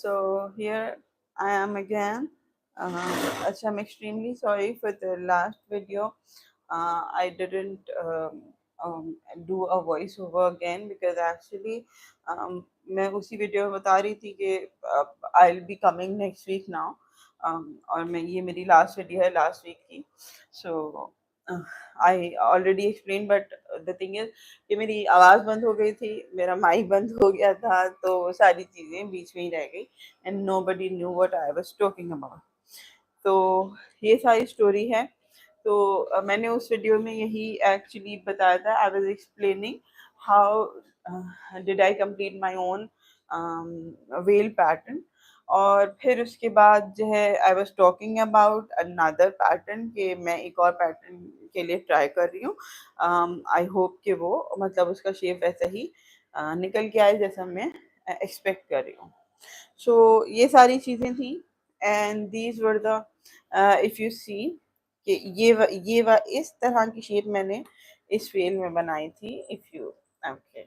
So here I am again. I'm extremely sorry for the last video. I didn't do a voice over again because actually मैं उसी video में बता रही थी कि I'll be coming next week now. और मैं ये मेरी लास्ट वीडियो है लास्ट वीक की. So I already explained, but the thing is कि मेरी आवाज़ बंद हो गई थी, मेरा माइक बंद हो गया था, तो वो सारी चीज़ें बीच में ही रह गई and nobody knew what I was talking about. तो ये सारी स्टोरी है. तो मैंने उस वीडियो में यही एक्चुअली बताया था. I was explaining how did I complete my own well pattern. और फिर उसके बाद जो है I was talking about another pattern कि मैं एक और पैटर्न के लिए ट्राई कर रही हूँ. आई होप कि वो मतलब उसका शेप वैसा ही निकल के आए जैसा मैं एक्सपेक्ट कर रही हूँ. सो ये सारी चीज़ें थी and these were the if you see कि इस तरह की शेप मैंने इस फेल में बनाई थी. इफ़ यू ओके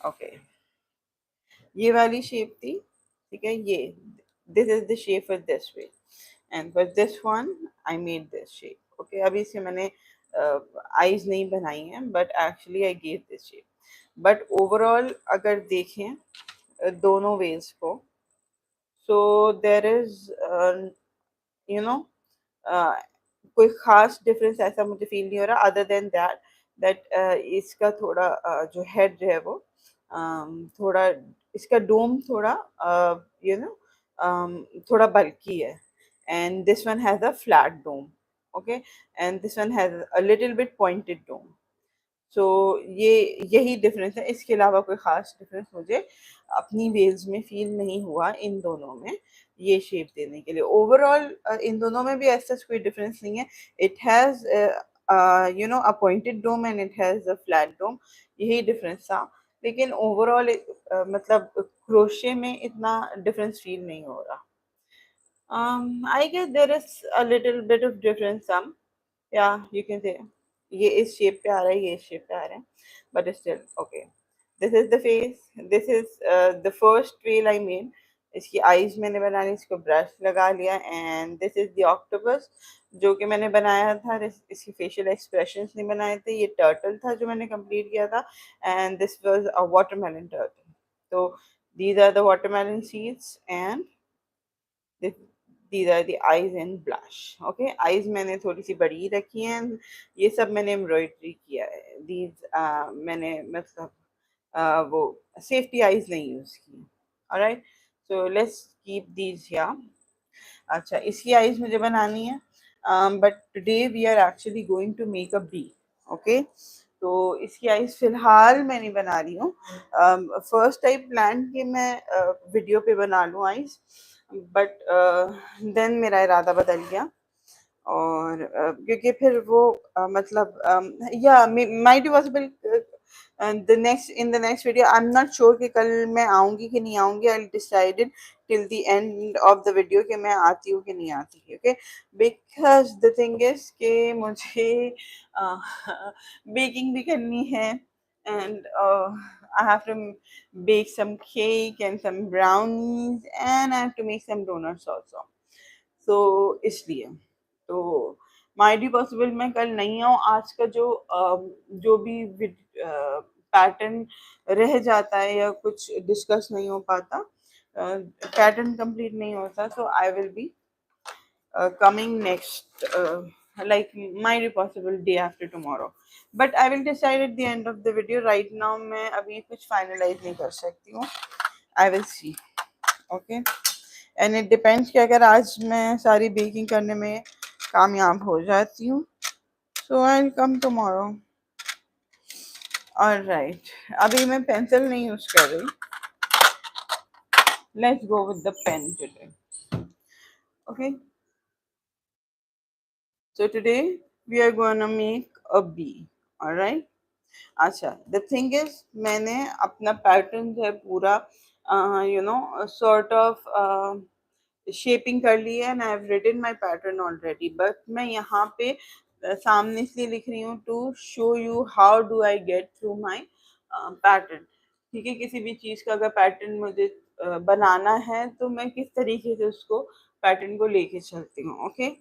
ओके ये वाली शेप थी. ठीक है. ये this is the shape for this way and for this one I made this shape. Okay. अभी इसे मैंने आईज नहीं बनाई हैं but actually I gave this shape. But overall अगर देखें दोनों वेज को, सो देर इज यू नो कोई ख़ास डिफरेंस ऐसा मुझे फ़ील नहीं हो रहा अदर देन दैट इसका थोड़ा जो हेड है वो थोड़ा इसका डोम थोड़ा यू नो थोड़ा बल्की है and this one has a flat dome. Okay. And this one has a little bit pointed dome. So ये यही डिफरेंस है. इसके अलावा कोई ख़ास डिफरेंस मुझे अपनी वेल्स में फ़ील नहीं हुआ इन दोनों में ये शेप देने के लिए. ओवरऑल इन दोनों में भी ऐसा कोई डिफरेंस नहीं है. It has a pointed dome and it has a flat dome. यही डिफरेंस था. लेकिन ओवरऑल मतलब क्रोशे में इतना डिफरेंस फ़ील नहीं हो रहा. I guess there is a little bit of difference some. Yeah, you can say ये इस शेप पे आ रहा है, ये इस शेप पे आ रहा है, but still okay. This is the face. This is the first veil I made. इसकी आईज मैंने बना ली, इसको ब्रश लगा लिया and this is the octopus जो कि मैंने बनाया था. इसकी फेशियल एक्सप्रेशंस नहीं बनाए थे. ये टर्टल था जो मैंने कंप्लीट किया था and this was a watermelon turtle. तो these are the watermelon seeds and this these are the eyes and blush. Okay, eyes मैंने थोड़ी सी बड़ी रखी हैं. ये सब मैंने एम्ब्रॉयडरी किया है. मैंने मतलब वो सेफ्टी आईज नहीं यूज की. Alright. So let's keep these here. अच्छा, इसकी आईज मुझे बनानी है but today we are actually going to make a bee. Okay. तो इसकी आईज फिलहाल मैं नहीं बना रही हूँ. फर्स्ट टाइप प्लान कि मैं वीडियो पे बना लूँ आईज, बट देन मेरा इरादा बदल गया. और क्योंकि फिर वो मतलब या might be possible the next video. I am not sure कि कल मैं आऊँगी कि नहीं आऊँगी. I decided till the end of the video कि मैं आती हूँ कि नहीं आती. Okay. Because the thing is कि मुझे बेकिंग भी करनी है and I have to bake some cake and some brownies and I have to make some donuts also. So इसलिए तो माइट बी पॉसिबल मैं कल नहीं आऊँ. आज का जो भी पैटर्न रह जाता है या कुछ डिस्कस नहीं हो पाता, पैटर्न कंप्लीट नहीं होता, so I will be coming next like might be possible day after tomorrow, but I will decide at the end of the video. Right now मैं अभी कुछ finalize नहीं कर सकती हूँ. I will see. Okay. And it depends कि अगर आज मैं सारी बेकिंग करने में कामयाब हो जाती हूँ, so I'll come tomorrow. Alright. अभी मैं पेंसिल नहीं यूज कर रही. Let's go with the pen today. Okay. So today we are gonna make a bee. Alright. अच्छा, द थिंग इज मैंने अपना पैटर्न जो है पूरा सॉर्ट ऑफ शेपिंग कर ली है and I have written my pattern already. But मैं यहाँ पे सामने इसलिए लिख रही हूँ to show you how do I get through my pattern. ठीक है. किसी भी चीज़ का अगर पैटर्न मुझे बनाना है तो मैं किस तरीके से उसको पैटर्न को लेके चलती हूँ। Okay,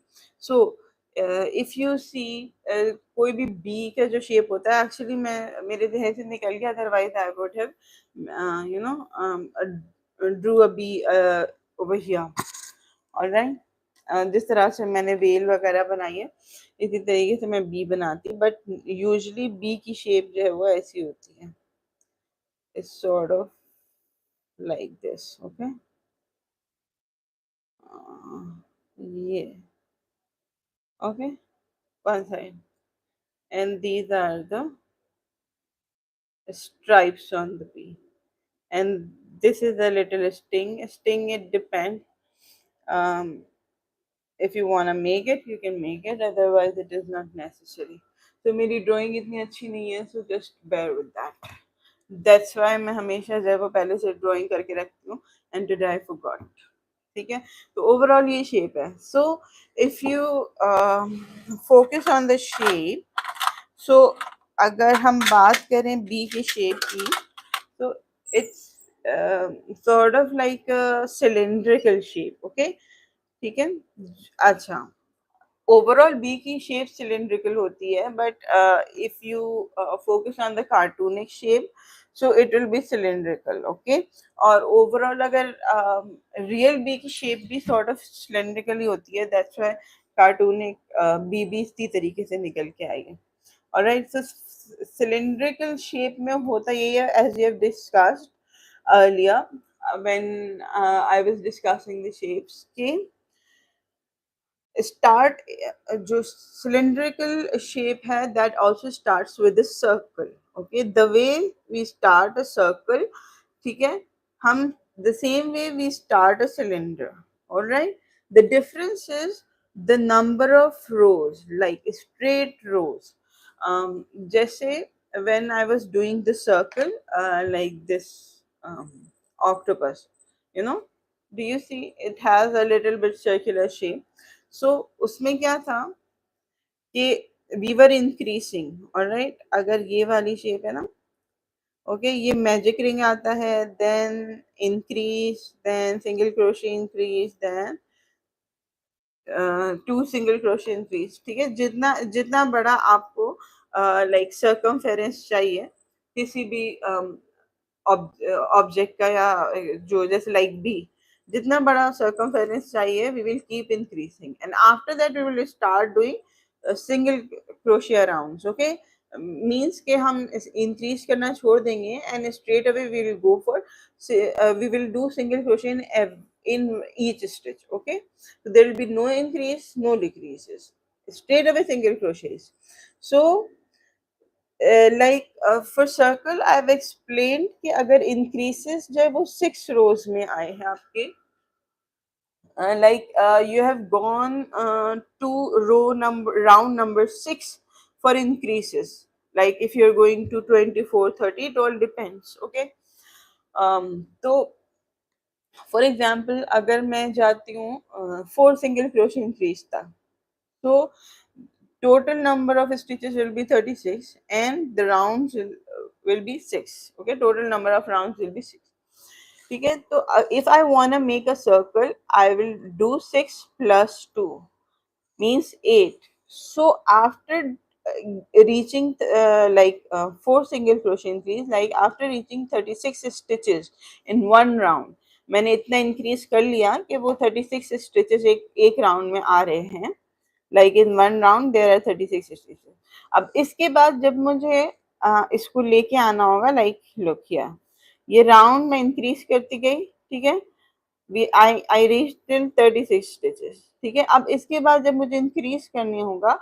so if you see, कोई भी बी का जो शेप होता है, एक्चुअली मैं मेरे जहन से निकल गया, otherwise I would have you know drew a bee over here, alright. जिस तरह से मैंने वेल वगैरह बनाई है इसी तरीके से मैं बी बनाती, बट यूजुअली बी की शेप जो है वो ऐसी होती है, it's sort of like this. Okay, ये, okay, one side, and these are the stripes on the bee, and this is a little sting. It depends, um, if you want to make it you can make it, otherwise it is not necessary. तो मेरी drawing इतनी अच्छी नहीं है, so just bear with that. That's why मैं हमेशा जो है वो पहले से ड्राइंग करके रखती हूँ, and today I forgot. ठीक है, तो ओवरऑल ये शेप है. So if you focus on the shape, so अगर हम बात करें बी की शेप की, तो it's sort of like cylindrical shape. Okay, ठीक है. अच्छा, ओवरऑल बी की शेप सिलेंड्रिकल होती है, but if you focus on the cartoonic shape, so it will be cylindrical. Okay, और ओवरऑल अगर रियल बी की शेप भी सॉर्ट ऑफ सिलेंड्रिकल ही होती है, दैट्स व्हाई कार्टूनिक बी भी इसी तरीके से निकल के आई है. ऑलराइट, सो सिलेंड्रिकल शेप में होता यही है, as we have discussed earlier when I was discussing the shapes, कि स्टार्ट, जो सिलेंड्रिकल शेप है, that also starts with a circle. Okay, the way we start a circle, ठीक है, हम the same way we start a cylinder. Alright, the difference is the number of rows, like straight rows. जैसे when I was doing the circle, like this, um, octopus, you know, do you see it has a little bit circular shape. सो उसमें क्या था कि we were increasing. Alright, अगर ये वाली shape है ना, ओके, ये मैजिक रिंग आता है, then increase, then single crochet increase, then two single crochet increase. ठीक है, जितना जितना बड़ा आपको लाइक सर्कमफेरेंस चाहिए किसी भी ऑब्जेक्ट का, या जो जैसे लाइक बी, जितना बड़ा सर्कमफेरेंस चाहिए, we will keep increasing, and after that we will start doing single crochet rounds. Okay, means के हम इंक्रीज करना छोड़ देंगे, and straight away we will go for, we will do single crochet in each stitch. Okay, so there will be no increase, no decreases, straight away single crochets. So like for circle I have explained कि अगर इंक्रीसेस जो है वो 6 रोज में आए हैं आपके, like you have gone to row number, round number 6 for increases, like if you're going to 24, 30, it all depends. Okay, तो फॉर एग्जाम्पल अगर मैं जाती हूँ 4 सिंगल क्रोशे इंक्रीज था, तो total number of stitches will be 36 and the rounds will be 6. Okay, total number of rounds will be 6. ठीक है, तो if I wanna make a circle, I will do 6 plus 2 means 8. So after reaching 4 single crochet increase, like after reaching 36 stitches in one round, मैंने इतना increase कर लिया कि वो 36 stitches एक round में आ रहे हैं, like in one round there are 36 stitches. अब इसके बाद जब मुझे इसको लेके आना होगा, like look here, ये राउंड में इंक्रीज करती गई. ठीक है, आई रीच टिल 36 स्टिचेस. ठीक है, अब इसके बाद जब मुझे इंक्रीज करनी होगा,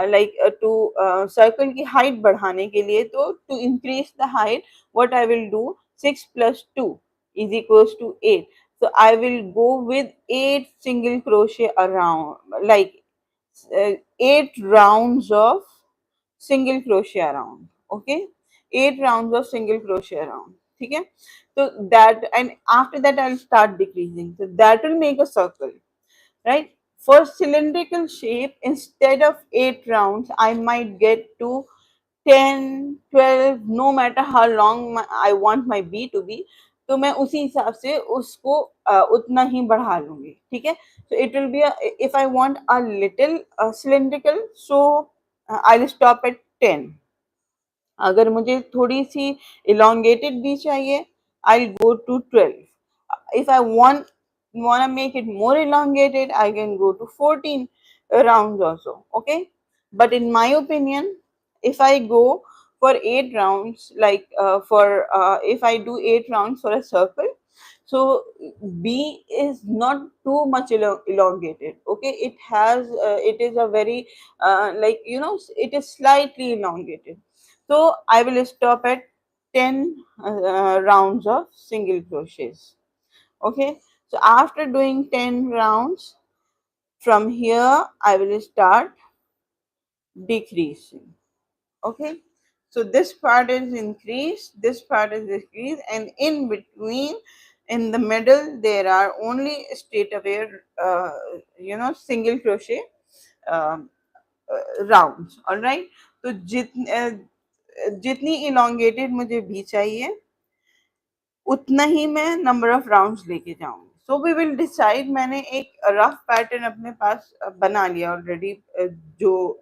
लाइक टू सर्कल की हाइट बढ़ाने के लिए, तो to increase the height what I will do, 6 plus 2 is equals to 8. So I will go with 8 single crochet around, like 8 rounds of single crochet around. Okay, 8 rounds of single crochet around. ठीक है, so that, and after that I'll start decreasing, so that will make a circle, right? For cylindrical shape, instead of 8 rounds I might get to 10, 12, no matter how long I want my bee to be, तो मैं उसी हिसाब से उसको उतना ही बढ़ा लूंगी, ठीक है। सो it will B, if I want a little cylindrical, so I will stop at 10। अगर मुझे थोड़ी सी elongated भी चाहिए, I'll go to 12. If I want to make it more elongated, I can go to 14 rounds also, okay. But in my opinion, if I go for 8 rounds, like if I do 8 rounds for a circle, so B is not too much elongated, okay. It is a very like, it is slightly elongated. So I will stop at 10 rounds of single crochets, okay. So after doing 10 rounds, from here I will start decreasing, okay. So this part is increased, this part is decreased, and in between, in the middle, there are only straight away single crochet um, rounds, all right. तो जितनी elongated मुझे भी चाहिए, उतना ही मैं number of rounds लेके जाऊंगी। So we will decide. मैंने एक रफ पैटर्न अपने पास बना लिया ऑलरेडी, जो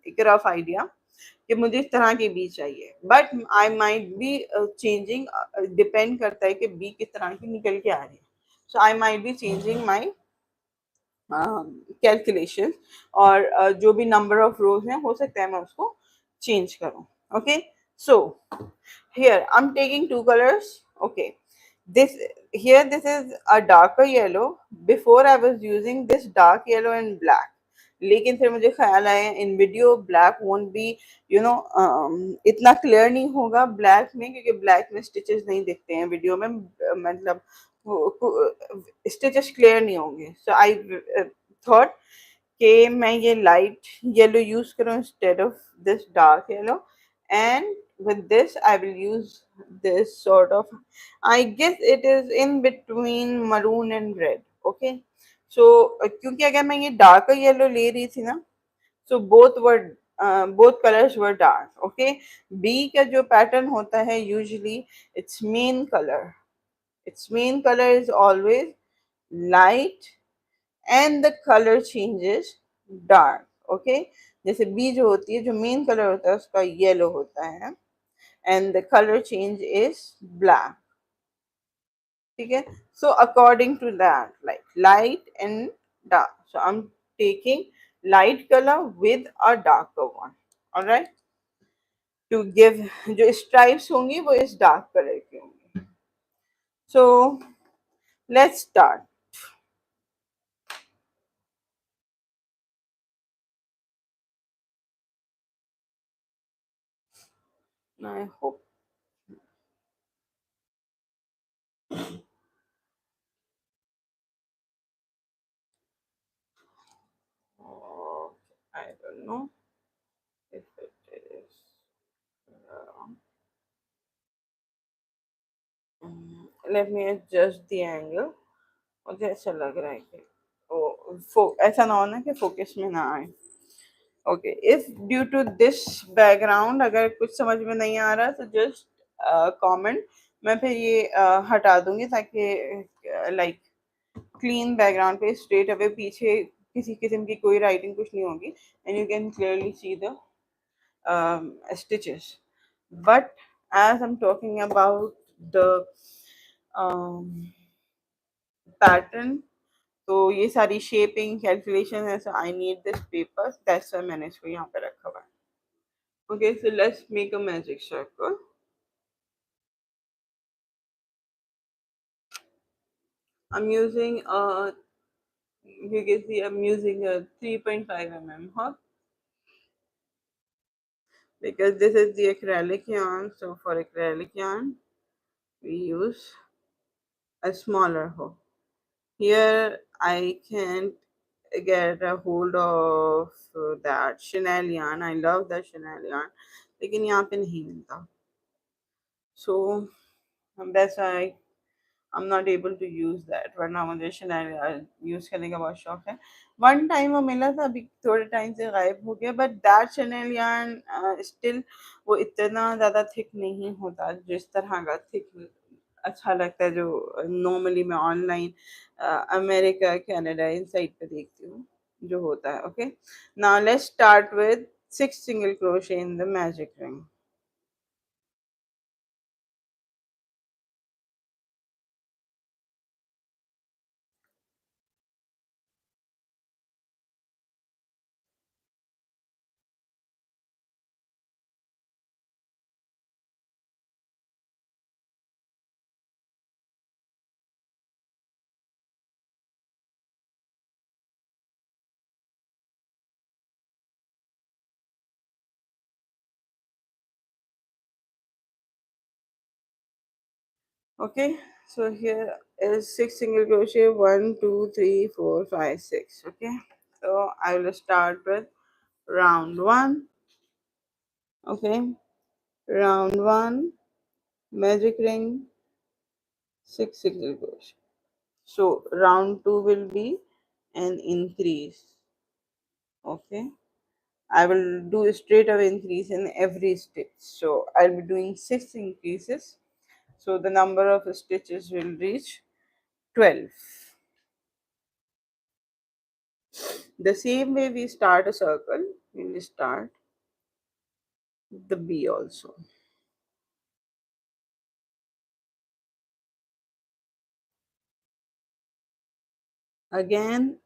एक रफ आइडिया कि मुझे इस तरह की बी चाहिए, but I might be changing, depend करता है कि बी किस तरह की निकल के आ रही है। So I might be changing my calculation, और जो भी नंबर ऑफ रोज है, हो सकता है मैं उसको चेंज करूं, okay. So here I'm taking two colors, okay. This is a darker yellow. Before I was using this dark yellow and black, लेकिन फिर मुझे ख्याल आया इन वीडियो ब्लैक वोंट बी, इतना क्लियर नहीं होगा ब्लैक में, क्योंकि ब्लैक में स्टिचेस नहीं दिखते हैं वीडियो में, मतलब स्टिचेस क्लियर नहीं होंगे। सो आई थॉट कि मैं ये लाइट येलो यूज करूं instead of this dark yellow, and with this I will use this sort of, I guess it is in between maroon and red, okay. So क्योंकि अगर मैं ये darker yellow ले रही थी ना, so both colors were dark, okay. B का जो pattern होता है usually its main color is always light and the color changes dark, okay. जैसे बी जो होती है, जो मेन कलर होता है उसका येलो होता है, and the color change is black, ठीक है। So according to that, like light and dark, so I'm taking light color with a darker one, all right, to give, जो stripes होंगी वो इस dark color की होंगी। So let's start. I hope, I don't know if it is let me adjust the angle। मुझे ऐसा लग रहा है कि ऐसा ना होना कि फोकस में ना आए, okay. If due to this background अगर कुछ समझ में नहीं आ रहा तो जस्ट कमेंट, मैं फिर ये हटा दूंगी, ताकि लाइक क्लीन बैकग्राउंड पे स्ट्रेट अवे पीछे किसी किस्म की कोई राइटिंग कुछ नहीं होगी, and you can clearly see the stitches. But as I'm talking about the pattern, तो ये सारी शेपिंग कैलकुलेशन है, so I need this paper, that's why मैंने इसको यहाँ पे रखा हुआ है, okay. So let's make a magic circle. I'm using you can see I'm using a 3.5 mm hook, because this is the acrylic yarn. So for acrylic yarn we use a smaller hook. Here I can't get a hold of that chenille yarn. I love the chenille yarn, लेकिन यहाँ पे नहीं मिलता, so that's why I'm not able to use that, वरना मुझे chenille use करने का बहुत शौक है। वन टाइम वो मिला था, अभी थोड़े टाइम से गायब हो गया, but that chenille yarn still वो इतना ज़्यादा थिक नहीं होता जिस तरह का थिक अच्छा लगता है, जो नॉर्मली मैं ऑनलाइन अमेरिका कनाडा इन साइड पे देखती हूँ जो होता है. Okay, now let's start with 6 single crochet in the magic ring. Okay, so here is 6 single crochet, 1 2 3 4 5 6. Okay, so I will start with round 1. Okay, round 1, magic ring, 6 single crochet. So round 2 will be an increase. Okay, I will do a straight away increase in every stitch. So I'll be doing 6 increases. So the number of stitches will reach 12. The same way we start a circle, we will start the B also. Again,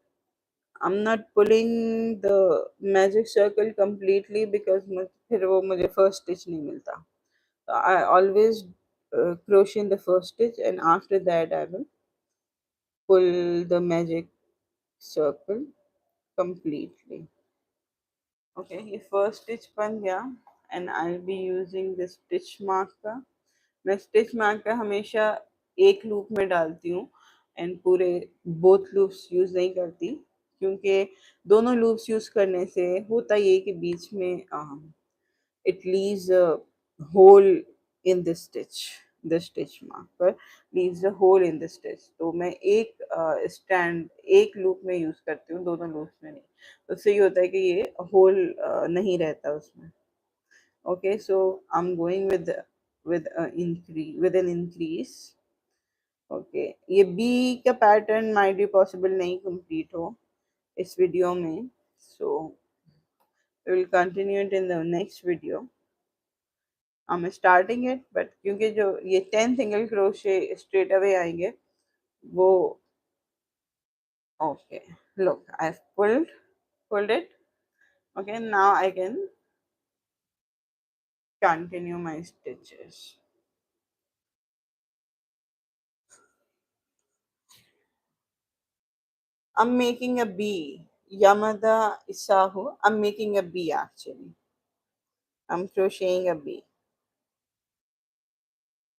I'm not pulling the magic circle completely because फिर वो मुझे first stitch नहीं मिलता. So I always crochet in the first stitch, and after that I will pull the magic circle completely. Okay, ये first stitch बन गया, and I'll be using this stitch marker. मैं stitch marker हमेशा एक loop में डालती हूँ and पूरे बोथ लूप्स यूज़ नहीं करती, क्योंकि दोनों लूप्स यूज़ करने से होता ये कि बीच में it leaves a hole in the stitch. The stitch marker leaves a hole in the stitch. तो मैं एक स्टैंड एक लूप में यूज़ करती हूँ, दोनों लूप्स में नहीं. तो उससे ये होता है कि ये होल नहीं रहता उसमें. Okay, so I'm going with an increase. Okay, ये B का पैटर्न माइट भी पॉसिबल नहीं कंप्लीट हो इस वीडियो में, so we will continue it in the next video. I'm starting it, but क्योंकि जो ये 10 सिंगल क्रोशे straight away आएंगे वो. Okay, look, I've pulled it. Okay, now I can continue my stitches. I'm making a B. Yamada Isahu. I'm making a B actually. I'm crocheting a B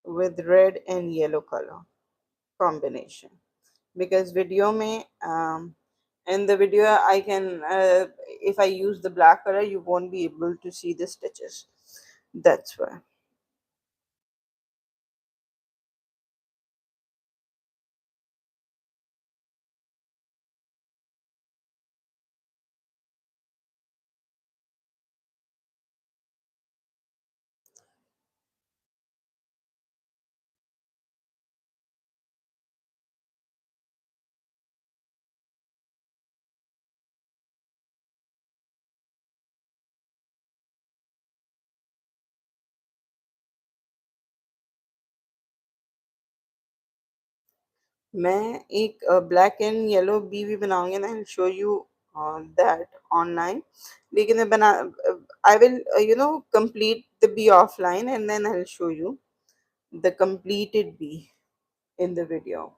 with red and yellow color combination. Because video में in the video I can if I use the black color you won't be able to see the stitches. That's why. मैं एक black and yellow B भी बनाऊंगी ना, I show you that online. लेकिन मैं बना I will complete the bee offline and then I will show you the completed B in the video.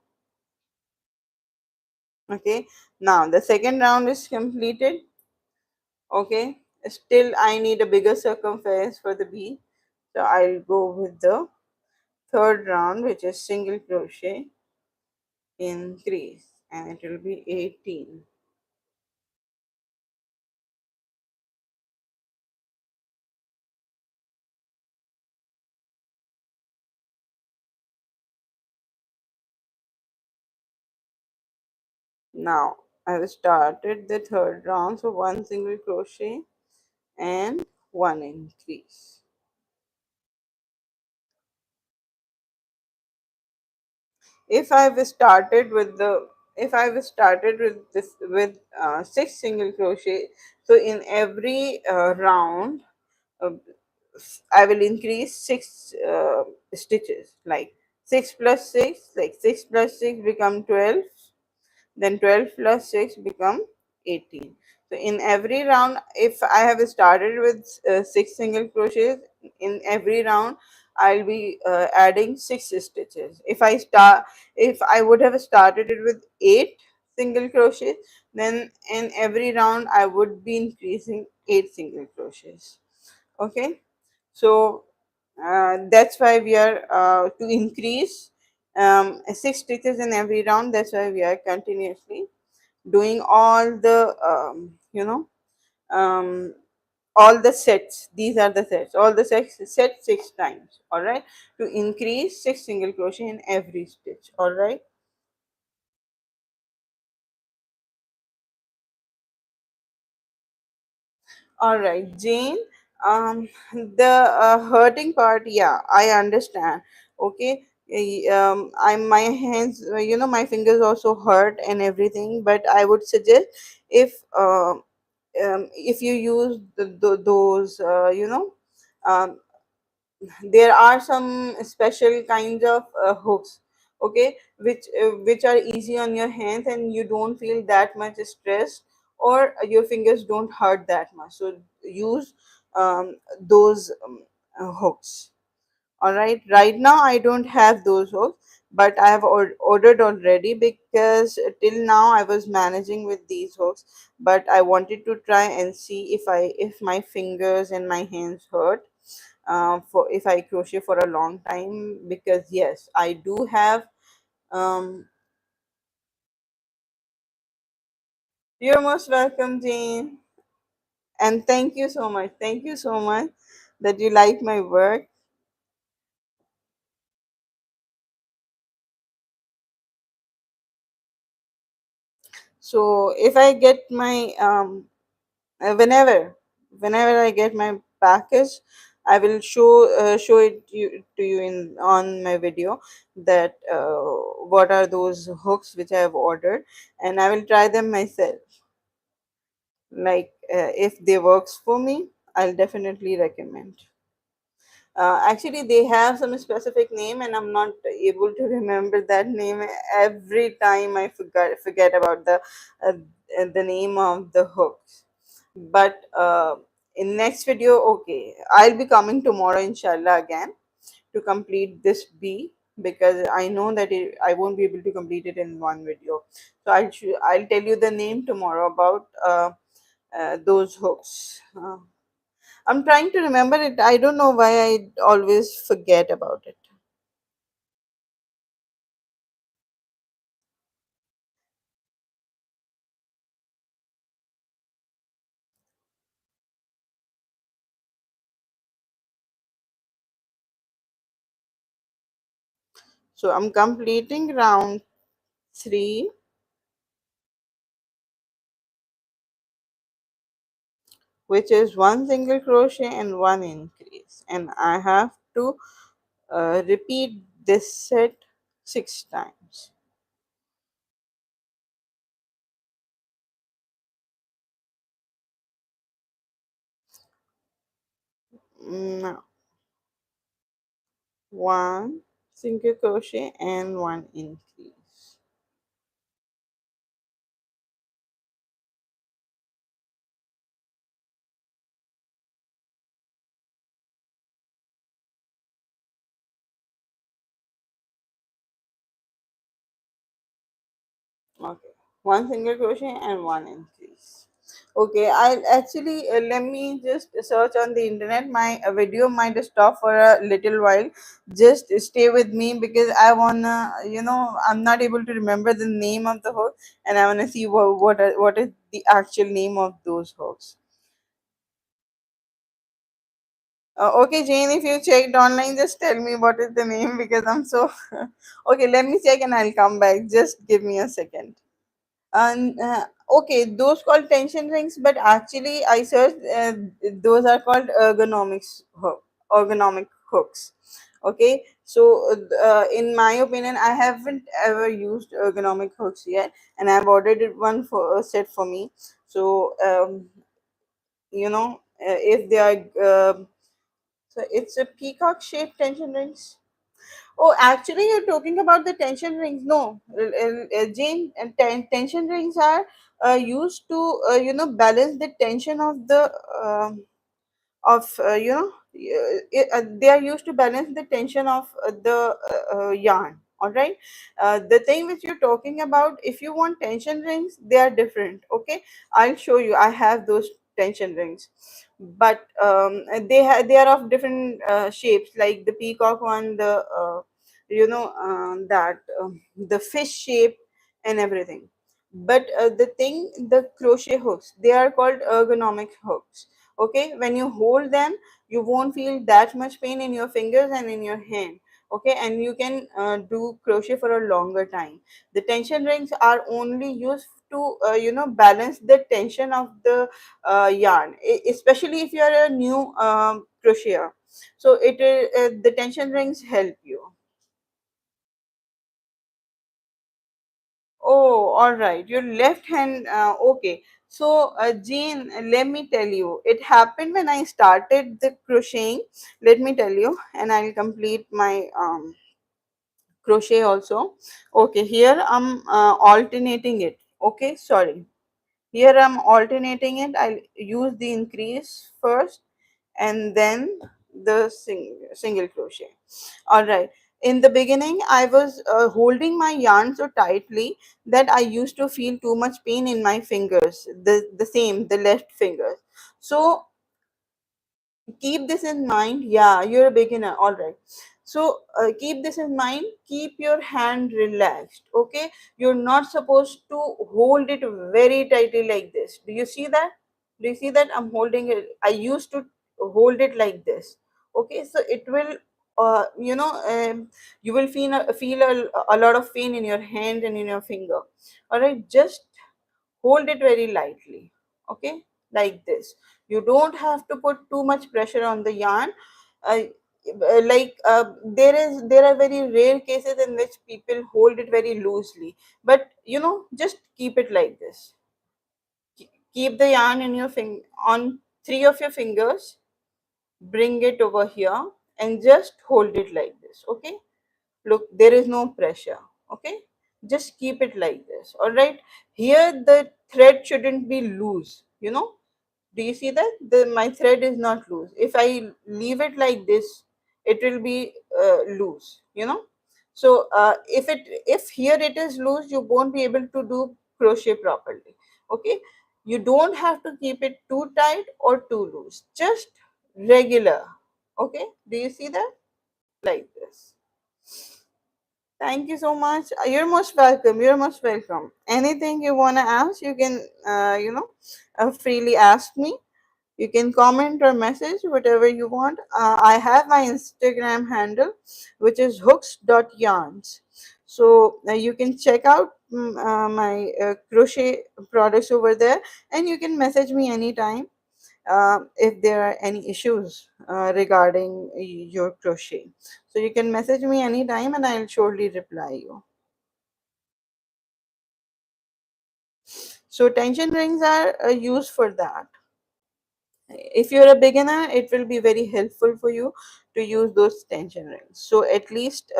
Okay, now the second round is completed. Okay, still I need a bigger circumference for the B, so I'll go with the third round, which is single crochet increase, and it will be 18. Now I have started the third round, so one single crochet and one increase. if I've started with the if I've started with this with six single crochet, so in every round, uh, I will increase six stitches, like 6 plus 6, like 6 plus 6 become 12, then 12 plus 6 become 18. So in every round, if I have started with six single crochets, in every round I'll be adding six stitches. If I would have started it with eight single crochets, then in every round I would be increasing eight single crochets. Okay, so that's why we are to increase six stitches in every round. That's why we are continuously doing all the um, all the sets. These are the sets, all the sets set six times, all right, to increase six single crochet in every stitch, all right. All right, Jane. The hurting part, yeah, I understand. Okay. I'm my hands, my fingers also hurt and everything. But I would suggest, if if you use those, um, there are some special kinds of hooks, okay, which are easy on your hands and you don't feel that much stress, or your fingers don't hurt that much, so use those hooks. All right, right now I don't have those hooks, but I have ordered already, because till now I was managing with these hooks, but I wanted to try and see if my fingers and my hands hurt for if I crochet for a long time, because yes, I do have. Um, you're most welcome, Jane, and thank you so much. Thank you so much that you like my work. So if I get my whenever I get my package, I will show it to you in on my video, that what are those hooks which I have ordered, and I will try them myself. Like if they works for me, I'll definitely recommend. Actually, they have some specific name, and I'm not able to remember that name. Every time I forget about uh, the name of the hooks. But in next video, okay, I'll be coming tomorrow, inshallah, again to complete this B, because I know that I won't be able to complete it in one video. So I'll tell you the name tomorrow about those hooks. I'm trying to remember it. I don't know why I always forget about it. So I'm completing round 3, which is one single crochet and one increase, and I have to repeat this set 6 times. Now, one single crochet and one increase. Okay, one single crochet and one increase. Okay, I'll actually let me just search on the internet. My video might stop for a little while. Just stay with me, because I wanna, I'm not able to remember the name of the hook, and I wanna see what is the actual name of those hooks. Okay, Jane, if you checked online, just tell me what is the name, because I'm so. Okay, let me check and I'll come back. Just give me a second. And okay, those called tension rings, but actually I searched, those are called ergonomic hooks. Okay, So in my opinion, I haven't ever used ergonomic hooks yet, and I've ordered it one for a set for me. So if they are so it's a peacock shaped tension rings. Oh, actually, you're talking about the tension rings. No, Jane, tension rings are used to balance the tension of the they are used to balance the tension of the yarn. All right, the thing which you're talking about, if you want tension rings, they are different. Okay, I'll show you. I have those tension rings, but they are of different shapes, like the peacock one, the that the fish shape and everything. But the thing, the crochet hooks, they are called ergonomic hooks. Okay, when you hold them, you won't feel that much pain in your fingers and in your hand. Okay, and you can do crochet for a longer time. The tension rings are only used to balance the tension of the yarn, especially if you are a new crocheter. So the tension rings help you. Oh, all right. Your left hand. Okay. So, Jane, let me tell you, it happened when I started the crocheting. Let me tell you, and I'll complete my crochet also. Okay, here I'm alternating it. Okay, sorry. Here I'm alternating it. I'll use the increase first and then the single crochet. All right. In the beginning, I was holding my yarn so tightly that I used to feel too much pain in my fingers, the left fingers. So keep this in mind. Yeah, you're a beginner. All right. So keep this in mind. Keep your hand relaxed. Okay. You're not supposed to hold it very tightly like this. Do you see that? Do you see that I'm holding it? I used to hold it like this. Okay. So it will you will feel a lot of pain in your hand and in your finger. All right, just hold it very lightly. Okay, like this. You don't have to put too much pressure on the yarn. uh, there are very rare cases in which people hold it very loosely, but just keep it like this. Keep the yarn in your on three of your fingers, bring it over here and just hold it like this. Okay, look, there is no pressure. Okay, just keep it like this. All right, here the thread shouldn't be loose. Do you see that my thread is not loose? If I leave it like this, it will be loose. So if here it is loose, you won't be able to do crochet properly. Okay, you don't have to keep it too tight or too loose, just regular. Okay, do you see that? Like this. Thank you so much. You're most welcome. You're most welcome. Anything you want to ask, you can, freely ask me. You can comment or message whatever you want. I have my Instagram handle, which is hooks.yarns. So you can check out my crochet products over there, and you can message me anytime if there are any issues regarding your crochet. So you can message me anytime and I'll surely reply you. So tension rings are used for that. If you're a beginner, it will be very helpful for you to use those tension rings. So at least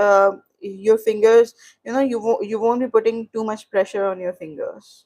your fingers, you won't be putting too much pressure on your fingers.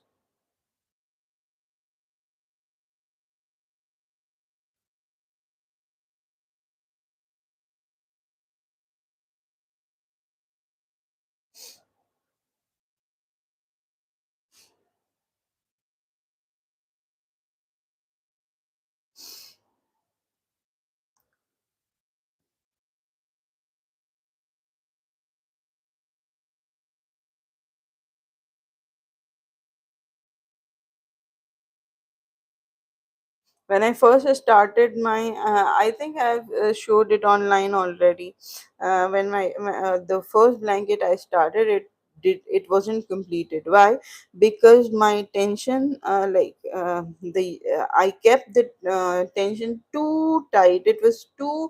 When I first started my, I think I've showed it online already. When the first blanket I started, it wasn't completed. Why? Because my tension, I kept the tension too tight. It was too.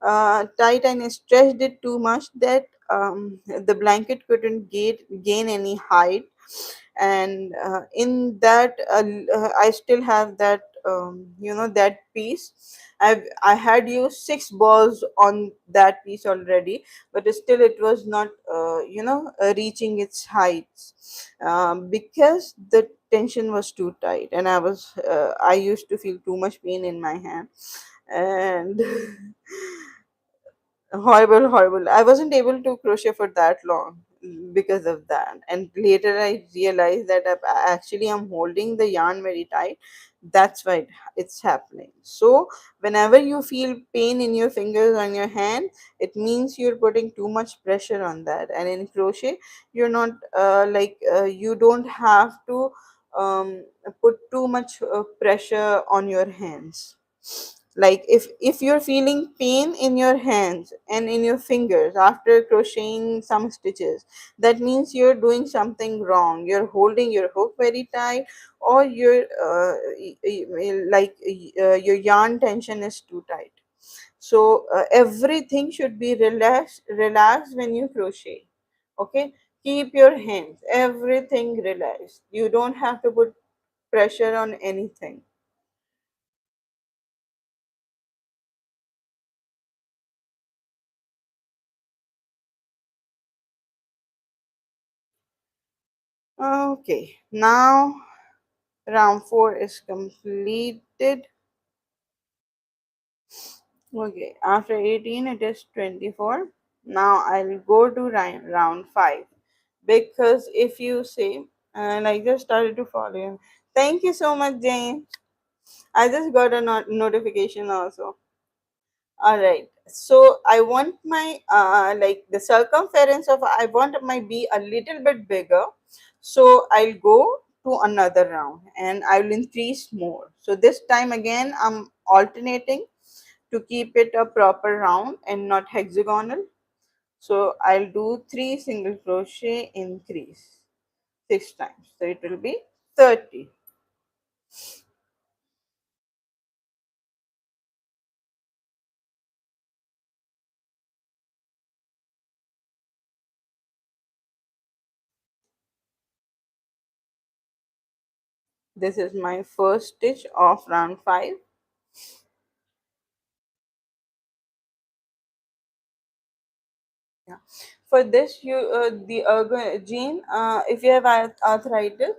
tight and stretched it too much that the blanket couldn't gain any height. And in that I still have that, that piece. I had used 6 balls on that piece already, but still it was not reaching its heights, because the tension was too tight, and I used to feel too much pain in my hand. And horrible, horrible. I wasn't able to crochet for that long because of that. And later I realized that actually I'm holding the yarn very tight. That's why it's happening. So whenever you feel pain in your fingers on your hand, it means you're putting too much pressure on that. And in crochet, you're not you don't have to put too much pressure on your hands. Like if you're feeling pain in your hands and in your fingers after crocheting some stitches, that means you're doing something wrong. You're holding your hook very tight, or your yarn tension is too tight. So everything should be relaxed when you crochet. Okay, keep your hands everything relaxed. You don't have to put pressure on anything. Okay, now round 4 is completed. Okay, after 18 it is 24. Now I'll go to round 5, because if you say, and I just started to follow you. Thank you so much, Jane. I just got a notification also. All right. So I want my the circumference of I want my bee a little bit bigger. So I'll go to another round and I will increase more. So this time again I'm alternating to keep it a proper round and not hexagonal. So I'll do 3 single crochet, increase 6 times. So it will be 30. This is my first stitch of round 5. Yeah. For this, Jean, if you have arthritis,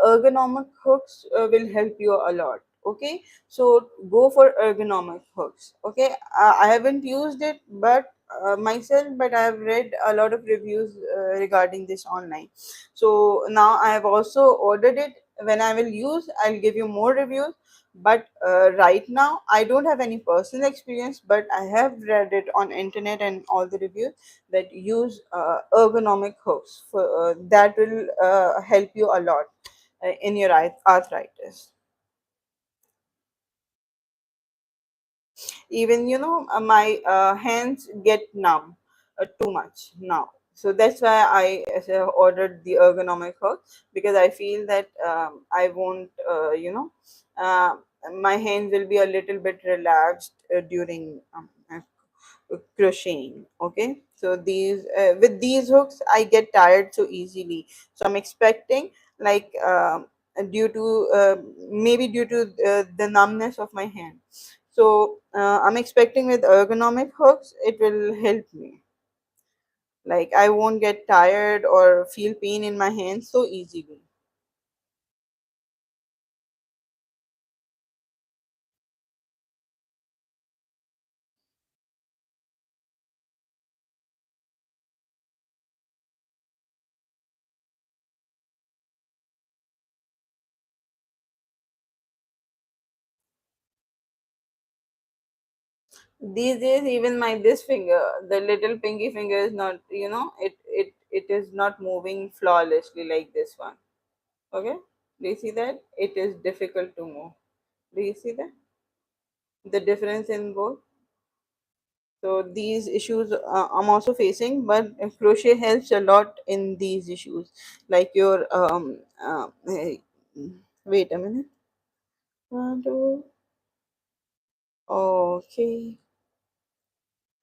ergonomic hooks will help you a lot. Okay, so go for ergonomic hooks. Okay, I haven't used it, but myself, but I have read a lot of reviews regarding this online. So now I have also ordered it. When I will use, I'll give you more reviews. But right now, I don't have any personal experience, but I have read it on internet and all the reviews that use ergonomic hooks that will help you a lot in your arthritis. Even my hands get numb too much now, so that's why I ordered the ergonomic hook, because I feel that I won't uh, my hands will be a little bit relaxed during crocheting. Okay, so these with these hooks I get tired so easily, so I'm expecting like due to maybe due to the numbness of my hand. So I'm expecting with ergonomic hooks it will help me, like I won't get tired or feel pain in my hands so easily. These days even my this finger, the little pinky finger, is not, it is not moving flawlessly like this one. Okay, do you see that it is difficult to move? Do you see that the difference in both? So these issues I'm also facing, but crochet helps a lot in these issues, like your wait a minute. One, two. Okay.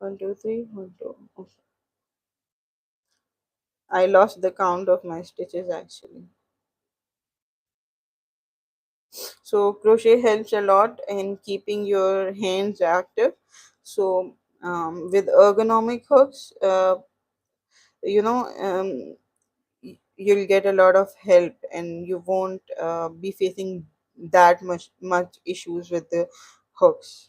One, two, three, one, two. Okay. I lost the count of my stitches actually. So crochet helps a lot in keeping your hands active. So with ergonomic hooks, you'll get a lot of help, and you won't be facing that much issues with the hooks.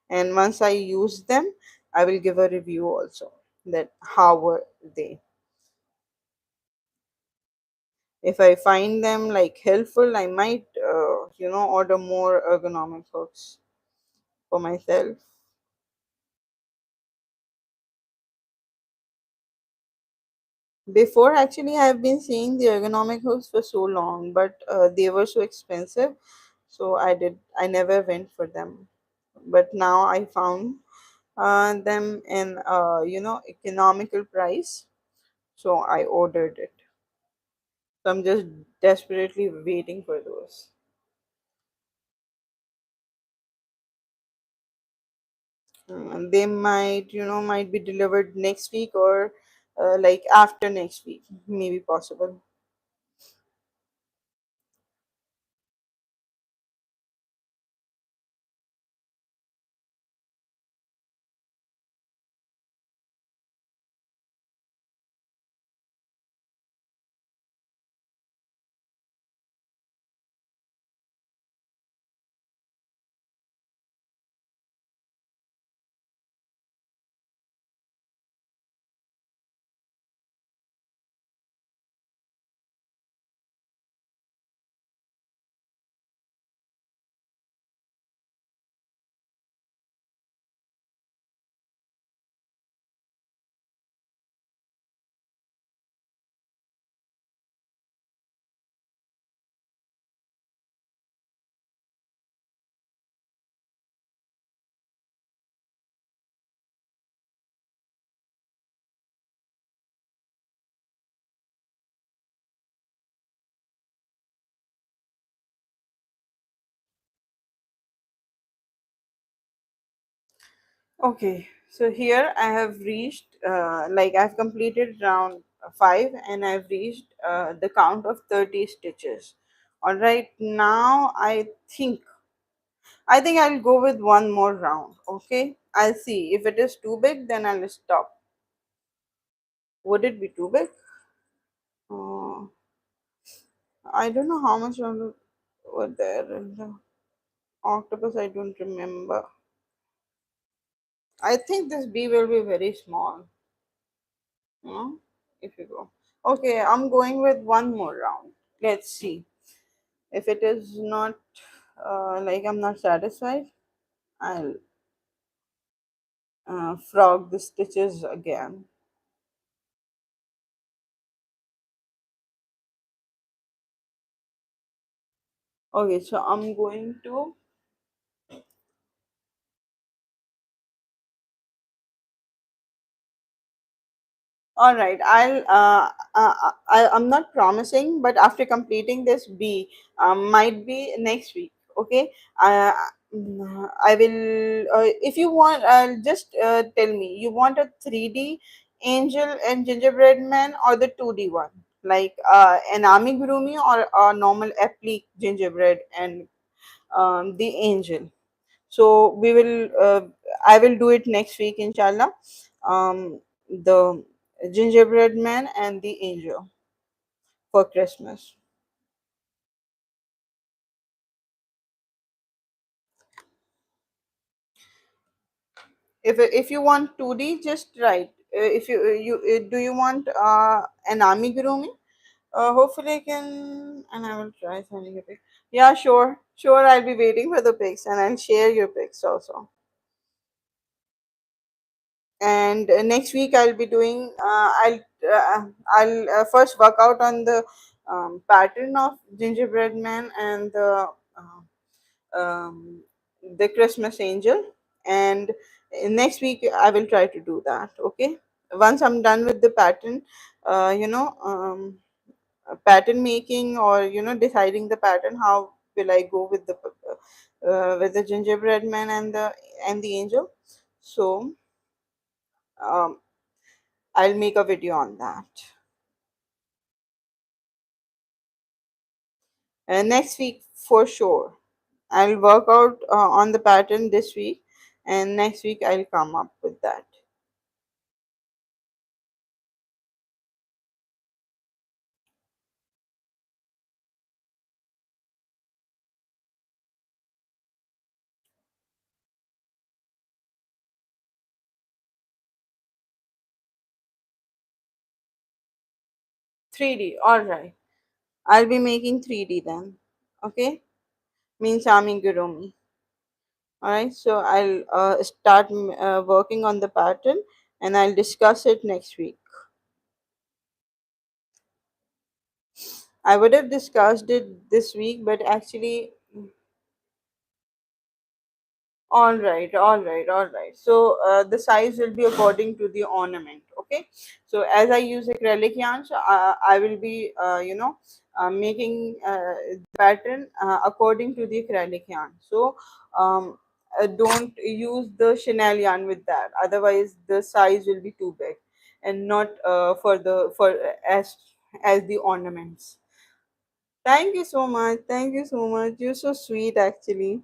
And once I use them, I will give a review also, that how were they. If I find them like helpful, I might order more ergonomic hooks for myself. Before, actually, I've been seeing the ergonomic hooks for so long, but they were so expensive, so I never went for them. But now I found them in economical price, so I ordered it. So I'm just desperately waiting for those. They might be delivered next week, or like after next week, maybe possible. Okay, so here I have reached, like I've completed round 5, and I've reached the count of 30 stitches. All right, now I think I'll go with one more round. Okay, I'll see if it is too big, then I'll stop. Would it be too big? Uh, I don't know how much over there in the octopus. I don't remember. I think this bee will be very small. Hmm? If you go. Okay, I'm going with one more round. Let's see. If it is not like I'm not satisfied, I'll frog the stitches again. Okay, so I'm going to. All right, I'm not promising, but after completing this B, might be next week. Okay, I will. If you want, just tell me. You want a 3D angel and gingerbread man, or the 2D one, like an amigurumi, or a normal applique gingerbread and the angel. So we will. I will do it next week, inshallah. The gingerbread man and the angel for Christmas. If you want 2D, just write. If do you want an amigurumi? Hopefully I can, and I will try sending a pic. Yeah, sure, sure. I'll be waiting for the pics, and I'll share your pics also. And next week I'll be doing. I'll first work out on the pattern of gingerbread man and um, the Christmas angel. And next week I will try to do that. Okay. Once I'm done with the pattern, uh, you know, um, pattern making, or deciding the pattern, how will I go with the gingerbread man and the angel. So um, I'll make a video on that. Next week for sure. I'll work out on the pattern this week, and next week I'll come up with that. 3D, all right. I'll be making 3D then. Okay, means amigurumi. All right, so I'll start working on the pattern, and I'll discuss it next week. I would have discussed it this week, but actually, all right, all right, all right. So the size will be according to the ornament. Okay. So as I use acrylic yarn, so I will be, making pattern according to the acrylic yarn. So don't use the chenille yarn with that. Otherwise, the size will be too big, and not for as the ornaments. Thank you so much. Thank you so much. You're so sweet, actually.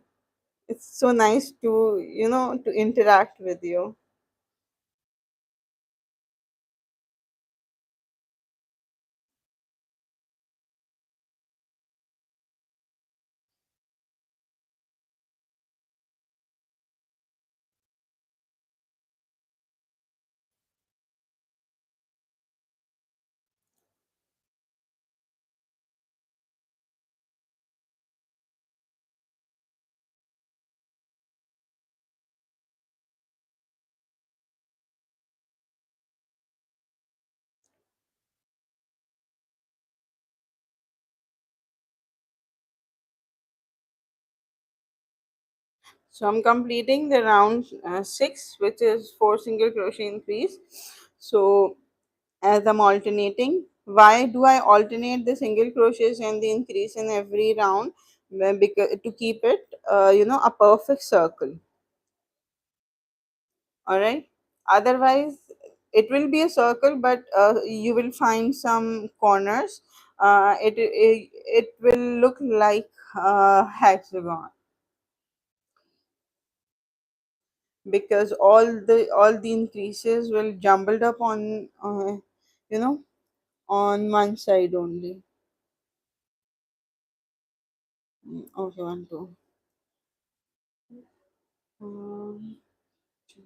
It's so nice to, to interact with you. So I'm completing the round 6, which is 4 single crochet increase. So as I'm alternating, why do I alternate the single crochets and the increase in every round? Well, because to keep it, a perfect circle. All right. Otherwise, it will be a circle, but you will find some corners. It will look like hexagon, because all the increases will jumbled up on, you know on one side only. Okay, one, two, um, two,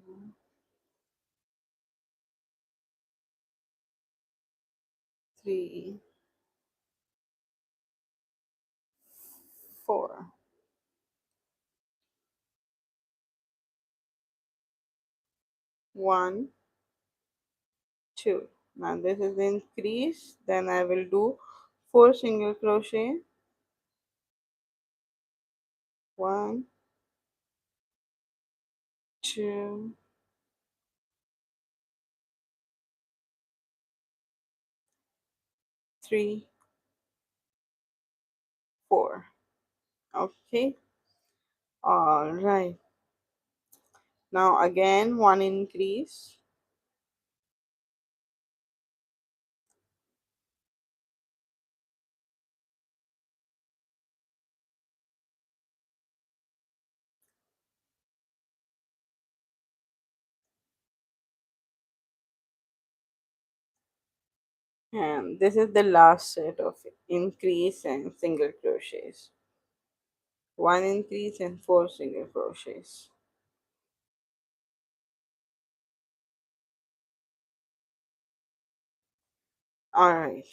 three, four. One, two. Now this is the increase. Then I will do 4 single crochet. One, two, three, four. Okay. All right. Now again one increase, and this is the last set of increase and single crochets. One increase and 4 single crochets. All right.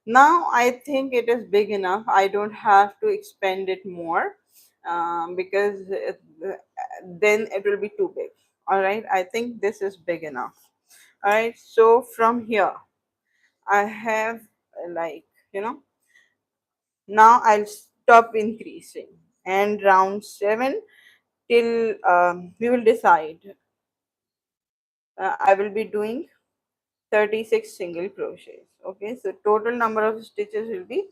Now I think it is big enough. I don't have to expand it more, because then it will be too big. All right. I think this is big enough. All right. So from here, I have, like, you know, now I'll stop increasing, and round 7 till we will decide. I will be doing 36 single crochets. Okay, so total number of stitches will be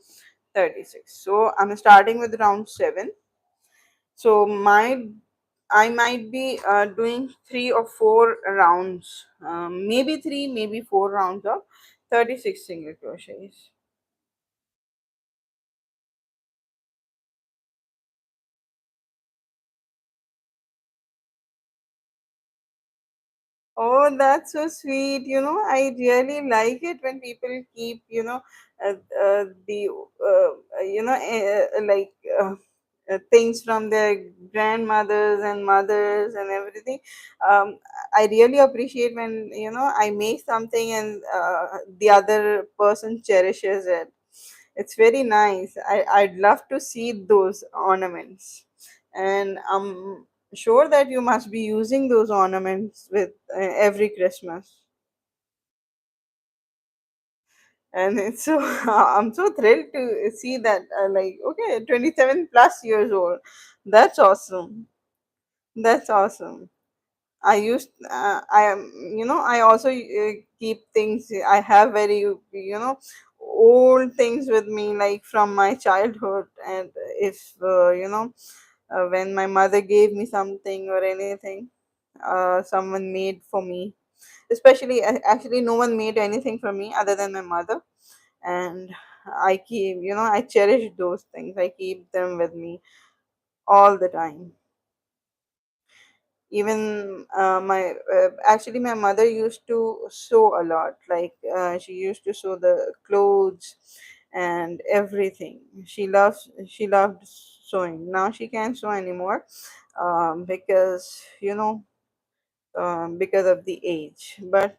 36. So I'm starting with round 7. So I might be doing 3 or 4 rounds, maybe 3, maybe 4 rounds of 36 single crochets. Oh, that's so sweet. I really like it when people keep, the, like things from their grandmothers and mothers and everything. Um, I really appreciate when, I make something and the other person cherishes it. It's very nice. I'd love to see those ornaments. And I'm sure that you must be using those ornaments with every Christmas. And it's so I'm so thrilled to see that, like, okay, 27 plus years old. That's awesome. That's awesome. I am, I also keep things. I have very, old things with me, like from my childhood. And if, when my mother gave me something or anything, someone made for me, especially, actually, no one made anything for me other than my mother. And I keep, I cherish those things. I keep them with me all the time. Even my actually my mother used to sew a lot, like she used to sew the clothes and everything. She loved sewing. Now she can't sew anymore, because because of the age. But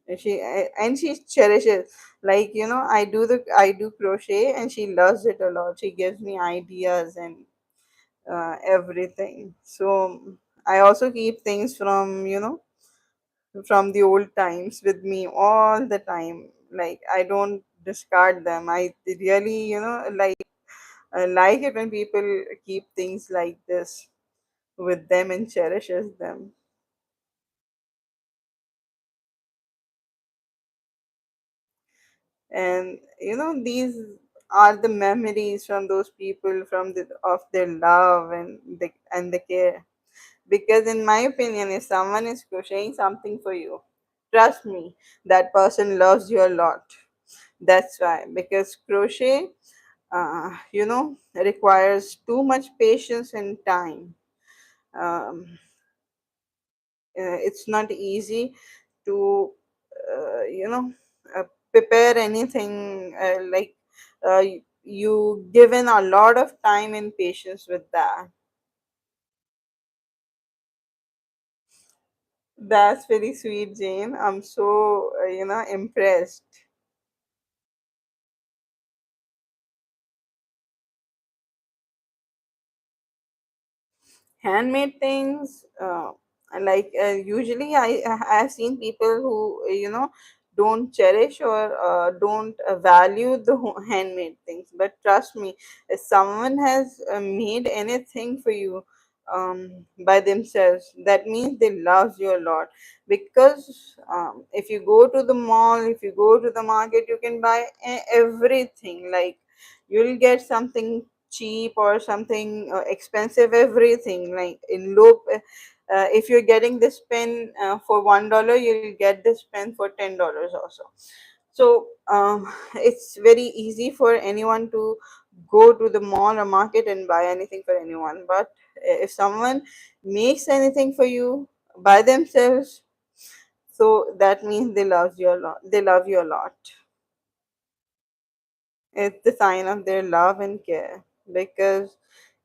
and she cherishes, like, I do crochet and she loves it a lot. She gives me ideas and everything. So I also keep things from the old times with me all the time. Like, I don't discard them. I really, like, I like it when people keep things like this with them and cherishes them. And these are the memories from those people, from of their love and the care. Because in my opinion, if someone is crocheting something for you, trust me, that person loves you a lot. That's why. Because crochet, requires too much patience and time. um, it's not easy to uh, prepare anything, like, you given a lot of time and patience with that. That's very sweet, Jane. I'm so impressed. Handmade things, like, usually I've seen people who don't cherish or don't value the handmade things. But trust me, if someone has made anything for you by themselves, that means they love you a lot. Because if you go to the mall, if you go to the market, you can buy everything. Like, you'll get something cheap or something expensive, everything, like in low. If you're getting this pen for $1, you'll get this pen for $10 also. So it's very easy for anyone to go to the mall or market and buy anything for anyone. But if someone makes anything for you by themselves, so that means they love you a lot. They love you a lot. It's the sign of their love and care. Because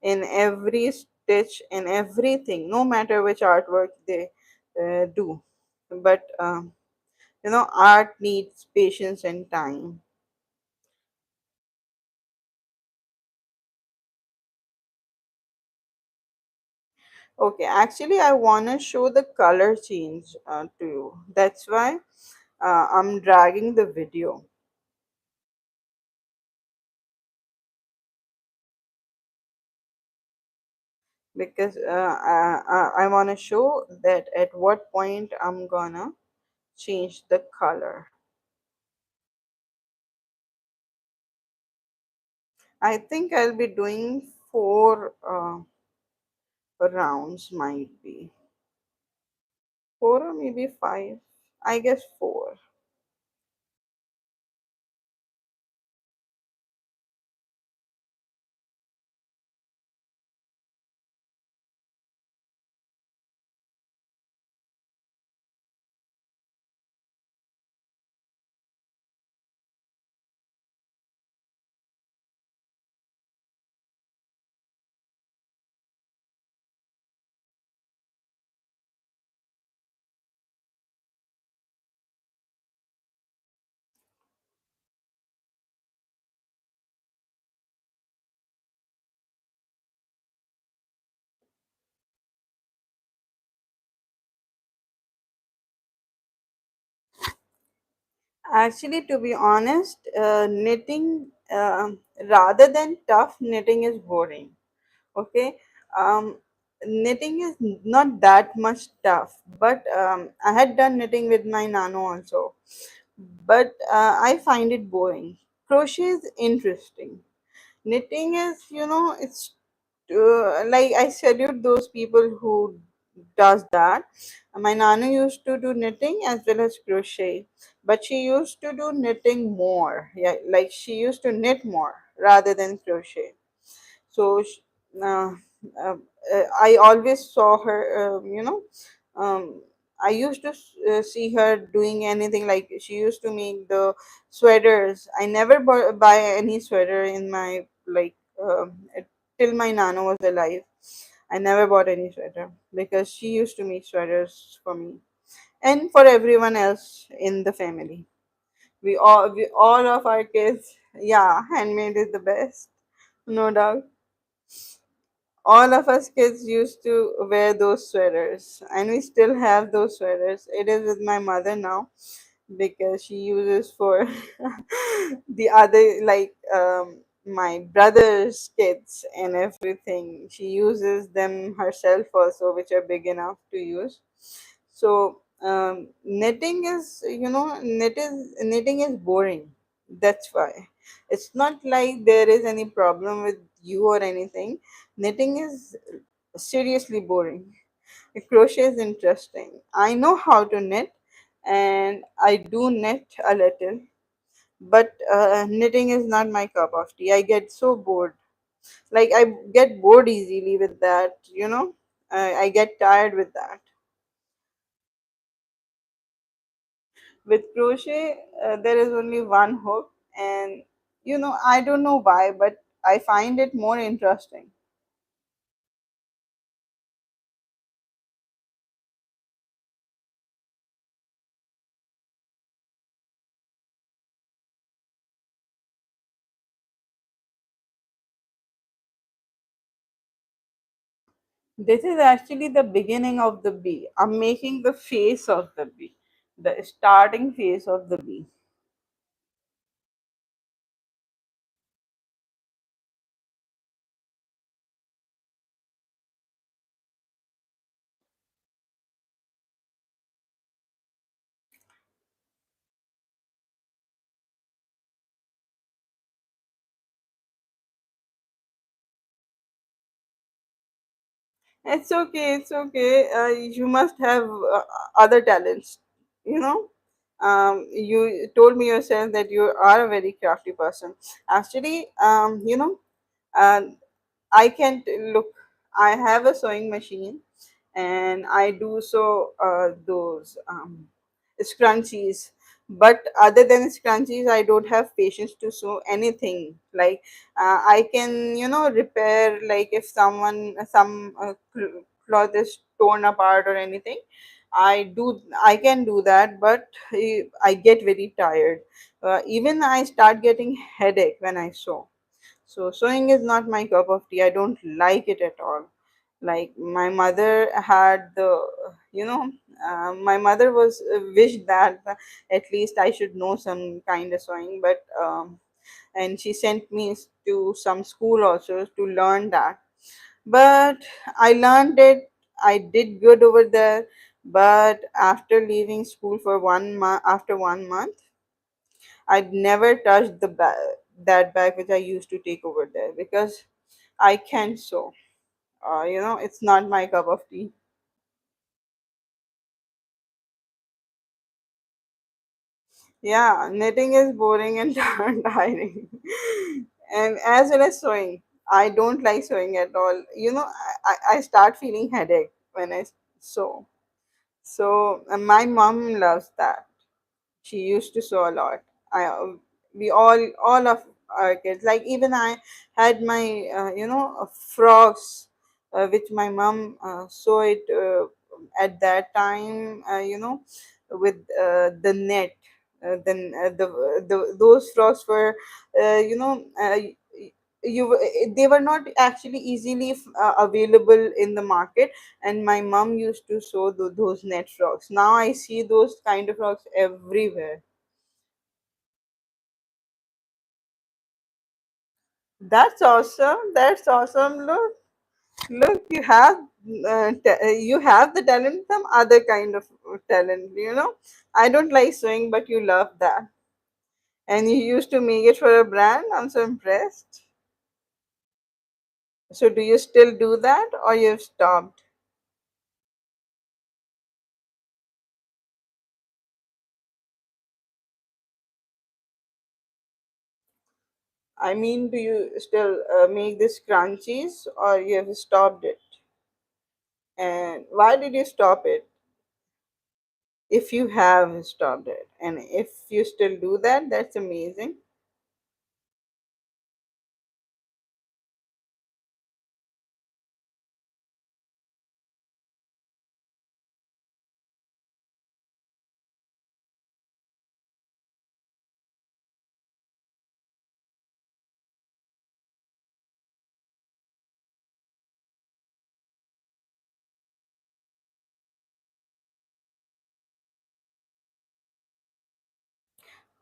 in every stitch, in everything, no matter which artwork they do, but art needs patience and time. Okay, actually, I want to show the color change to you. That's why I'm dragging the video. Because I want to show that at what point I'm gonna change the color. I think I'll be doing four rounds, might be four or maybe five. I guess four. Actually, to be honest, knitting, rather than tough, knitting is boring. Okay. um, Knitting is not that much tough, but I had done knitting with my nano also, but I find it boring. Crochet is interesting. Knitting is, it's like I salute those people who does that. My nana used to do knitting as well as crochet, but she used to do knitting more. Yeah, like she used to knit more rather than crochet. So uh, uh, I always saw her, um, I used to see her doing anything. Like she used to make the sweaters. I never buy any sweater in my, like, till my nana was alive. I never bought any sweater because she used to make sweaters for me and for everyone else in the family. We all of our kids, yeah, handmade is the best, no doubt. All of us kids used to wear those sweaters, and we still have those sweaters. It is with my mother now because she uses for the other, like, my brother's kids and everything. She uses them herself also, which are big enough to use. So knitting is, knitting is boring. That's why. It's not like there is any problem with you or anything. Knitting is seriously boring. Crochet is interesting. I know how to knit, and I do knit a little, but knitting is not my cup of tea. I get so bored. Like, I get bored easily with that, I get tired with that. With crochet, there is only one hook, and I don't know why, but I find it more interesting. This is actually the beginning of the bee. I'm making the face of the bee, the starting face of the bee. It's okay, it's okay. You must have other talents, you know. You told me yourself that you are a very crafty person. Actually, uh, I can't look. I have a sewing machine, and I do sew those scrunchies. But other than scrunchies, I don't have patience to sew anything. Like, I can, repair. Like, if some cloth is torn apart or anything, I can do that. But I get very tired. Even I start getting headache when I sew. So sewing is not my cup of tea. I don't like it at all. Like, my mother had my mother was wished that at least I should know some kind of sewing, but and she sent me to some school also to learn that. But I learned it. I did good over there. But after leaving school for 1 month, after 1 month, I'd never touched that bag which I used to take over there because I can't sew. It's not my cup of tea. Yeah, knitting is boring and tiring. And as well as sewing. I don't like sewing at all. I start feeling headache when I sew. So my mom loves that. She used to sew a lot. I we all of our kids, like even I had my frogs which my mom sewed at that time, with the net. Then those frogs were you know they were not actually easily available in the market, and my mom used to sew those net frocks. Now I see those kind of frocks everywhere. That's awesome. That's awesome. Look, you have the talent, some other kind of talent. I don't like sewing, but you love that, and you used to make it for a brand. I'm so impressed. So, do you still do that, or you've stopped? I mean, do you still make these crunchies, or you have stopped it? And why did you stop it? If you have stopped it, and if you still do that, that's amazing.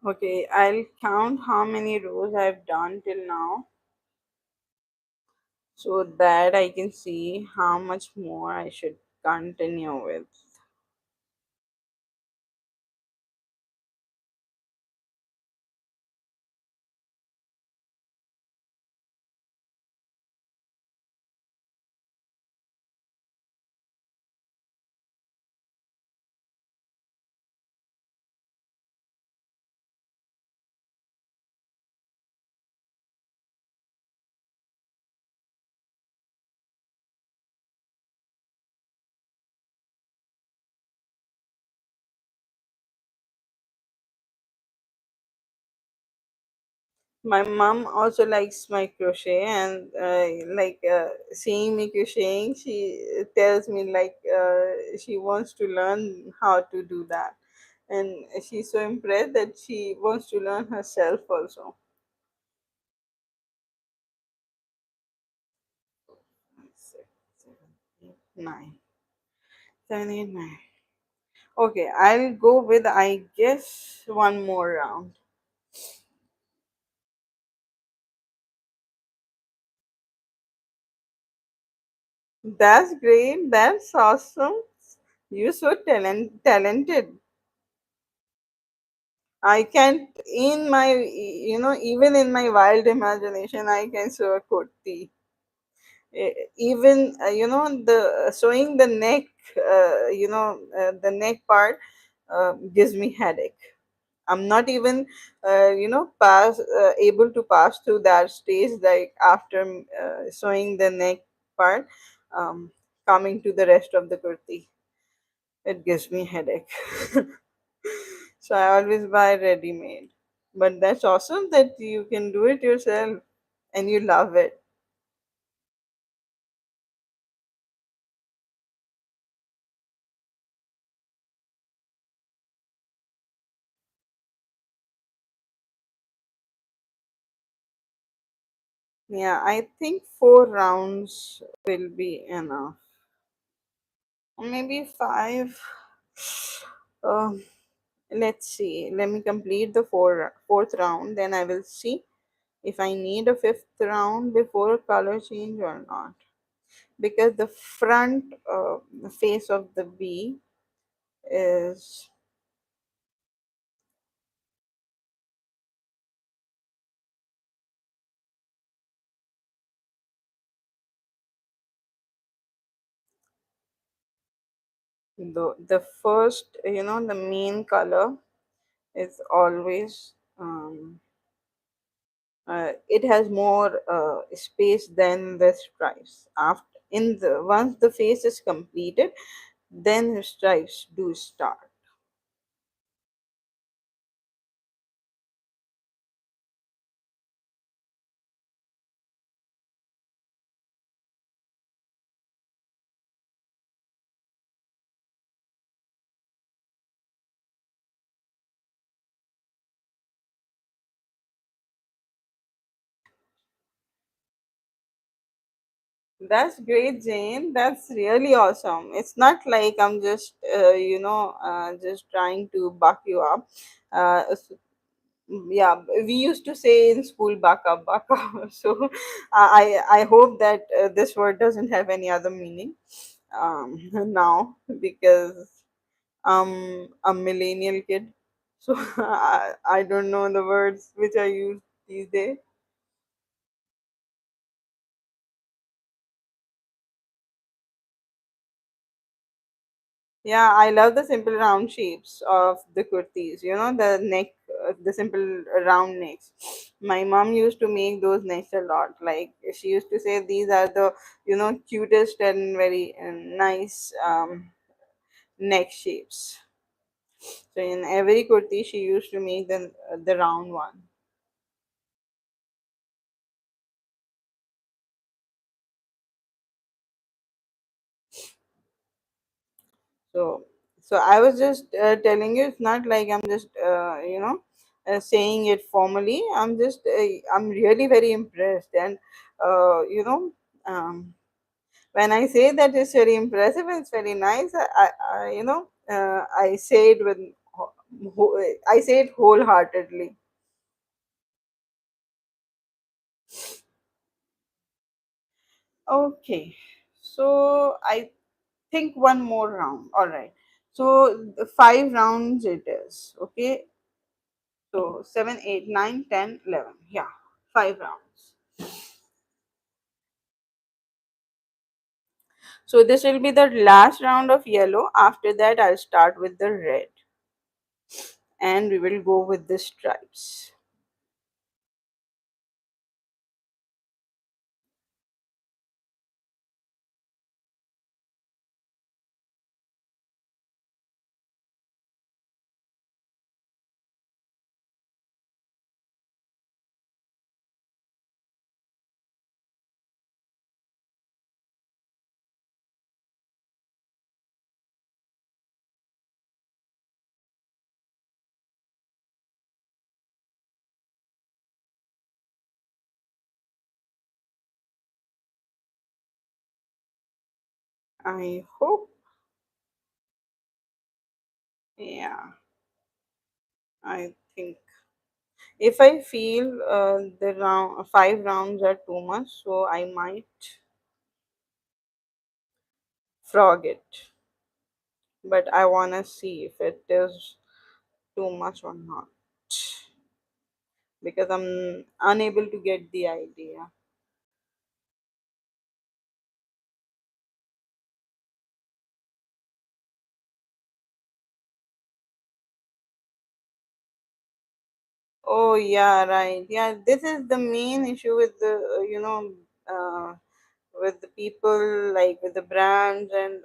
Okay, I'll count how many rows I've done till now so that I can see how much more I should continue with. My mom also likes my crochet, and seeing me crocheting, she tells me like she wants to learn how to do that, and she's so impressed that she wants to learn herself also. 6, 7, 8, 9. 7, 8, 9. Okay, I'll go with, I guess, one more round. That's great. That's awesome. You're so talented. I can't, even in my wild imagination, I can sew a kurti. Even, the sewing the neck, the neck part gives me headache. I'm not even, able to pass through that stage, like after sewing the neck part, um, coming to the rest of the kurti. It gives me headache. So I always buy ready made. But that's awesome that you can do it yourself and you love it. Yeah, I think 4 rounds will be enough. Or maybe five. Um, let's see. Let me complete the fourth round, then I will see if I need a fifth round before a color change or not. Because the front face of the bee is, The first, the main color is always, it has more space than the stripes. After in the once the face is completed, then the stripes do start. That's great, Jane. That's really awesome. It's not like I'm just, just trying to buck you up. Yeah, we used to say in school, "buck up, buck up." So I hope that this word doesn't have any other meaning now, because I'm a millennial kid. So I don't know the words which are used these days. Yeah, I love the simple round shapes of the kurtis. The neck, the simple round necks. My mom used to make those necks a lot. Like, she used to say these are the, cutest and very nice neck shapes. So in every kurti, she used to make the round one. So, I was just telling you, it's not like I'm just, saying it formally. I'm really very impressed. And, you know, when I say that it's very impressive, it's very nice. I say it with, I say it wholeheartedly. Okay. So I think one more round. All right. So the 5 rounds it is. Okay. So 7, 8, 9, 10, 11. Yeah, 5 rounds. So this will be the last round of yellow. After that, I'll start with the red, and we will go with the stripes. I hope. Yeah, I think if I feel the 5 rounds are too much, so I might frog it. But I wanna see if it is too much or not, because I'm unable to get the idea. Oh yeah, right. Yeah, this is the main issue with the with the people, like with the brands and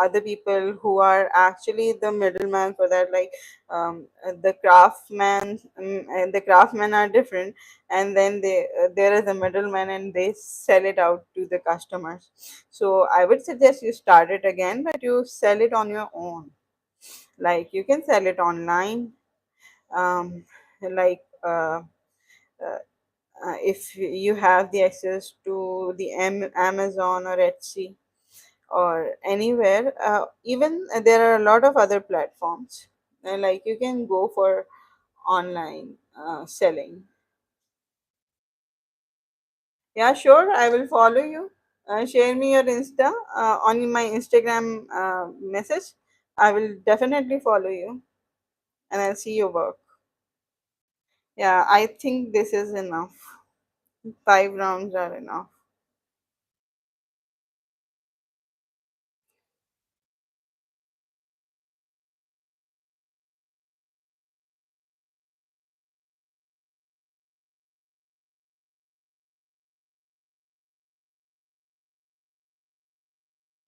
other people who are actually the middleman for that. Like, the craftsmen, and the craftsmen are different, and then there is a middleman, and they sell it out to the customers. So I would suggest you start it again, but you sell it on your own. Like, you can sell it online, like, if you have the access to the Amazon or Etsy or anywhere. Even there are a lot of other platforms. Like, you can go for online selling. Yeah, sure. I will follow you. Share me your Insta on my Instagram message. I will definitely follow you, and I'll see your work. Yeah, I think this is enough. 5 rounds are enough.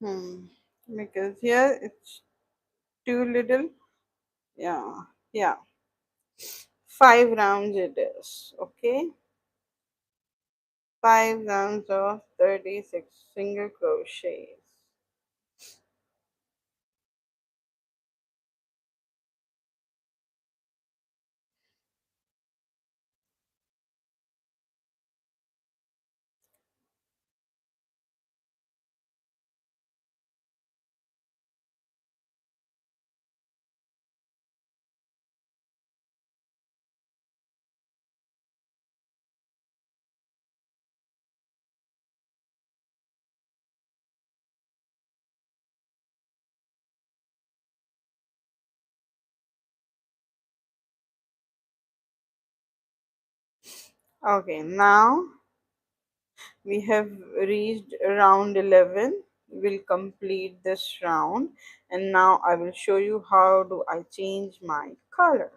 Hmm. Because here it's too little. Yeah. Yeah. 5 rounds it is. Okay. 5 rounds of 36 single crochets. Okay, now we have reached round 11. We'll complete this round, and now I will show you how do I change my color.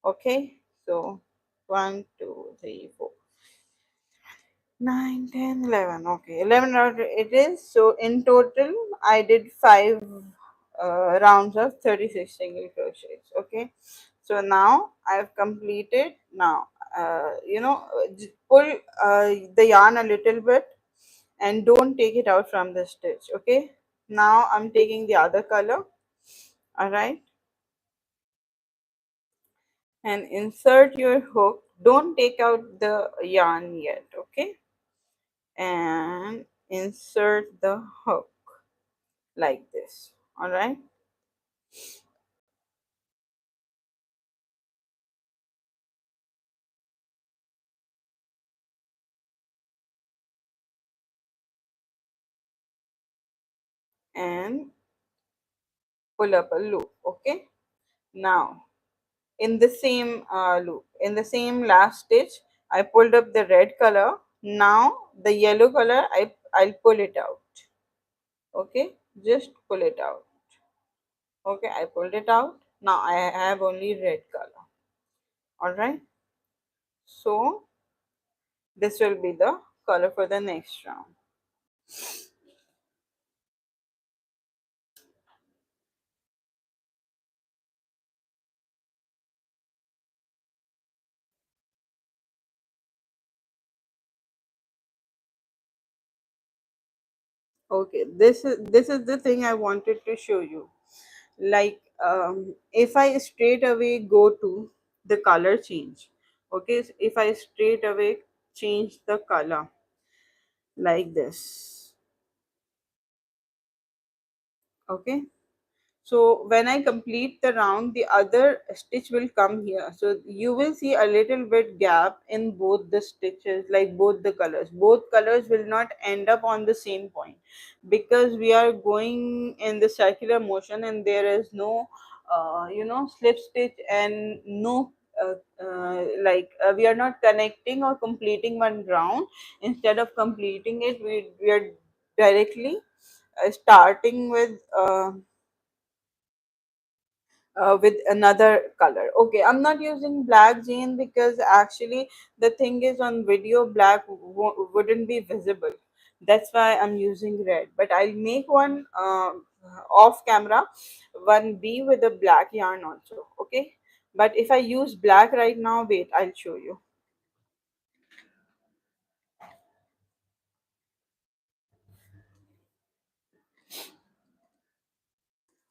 Okay, so 1, 2, 3, 4, 9, 10, 11. Okay, 11 round it is. So in total I did 5 rounds of 36 single crochets. Okay, so now I have completed. Now pull the yarn a little bit and don't take it out from the stitch. Okay, now I'm taking the other color. All right, and insert your hook. Don't take out the yarn yet. Okay, and insert the hook like this. All right, and pull up a loop. Okay, now in the same loop, in the same last stitch, I pulled up the red color. Now the yellow color, I'll pull it out. Okay, just pull it out. Okay, I pulled it out. Now I have only red color. All right, so this will be the color for the next round. Okay, this is the thing I wanted to show you. Like if I straight away go to the color change. Okay, so if I straight away change the color like this. Okay, so when I complete the round, the other stitch will come here. So you will see a little bit gap in both the stitches, like both the colors. Both colors will not end up on the same point because we are going in the circular motion and there is no, slip stitch and no. We are not connecting or completing one round. Instead of completing it, we are directly starting with another color. Okay, I'm not using black Jane because actually the thing is on video black wouldn't be visible. That's why I'm using red. But I'll make one off camera, one B with a black yarn also. Okay, but if I use black right now, wait, I'll show you.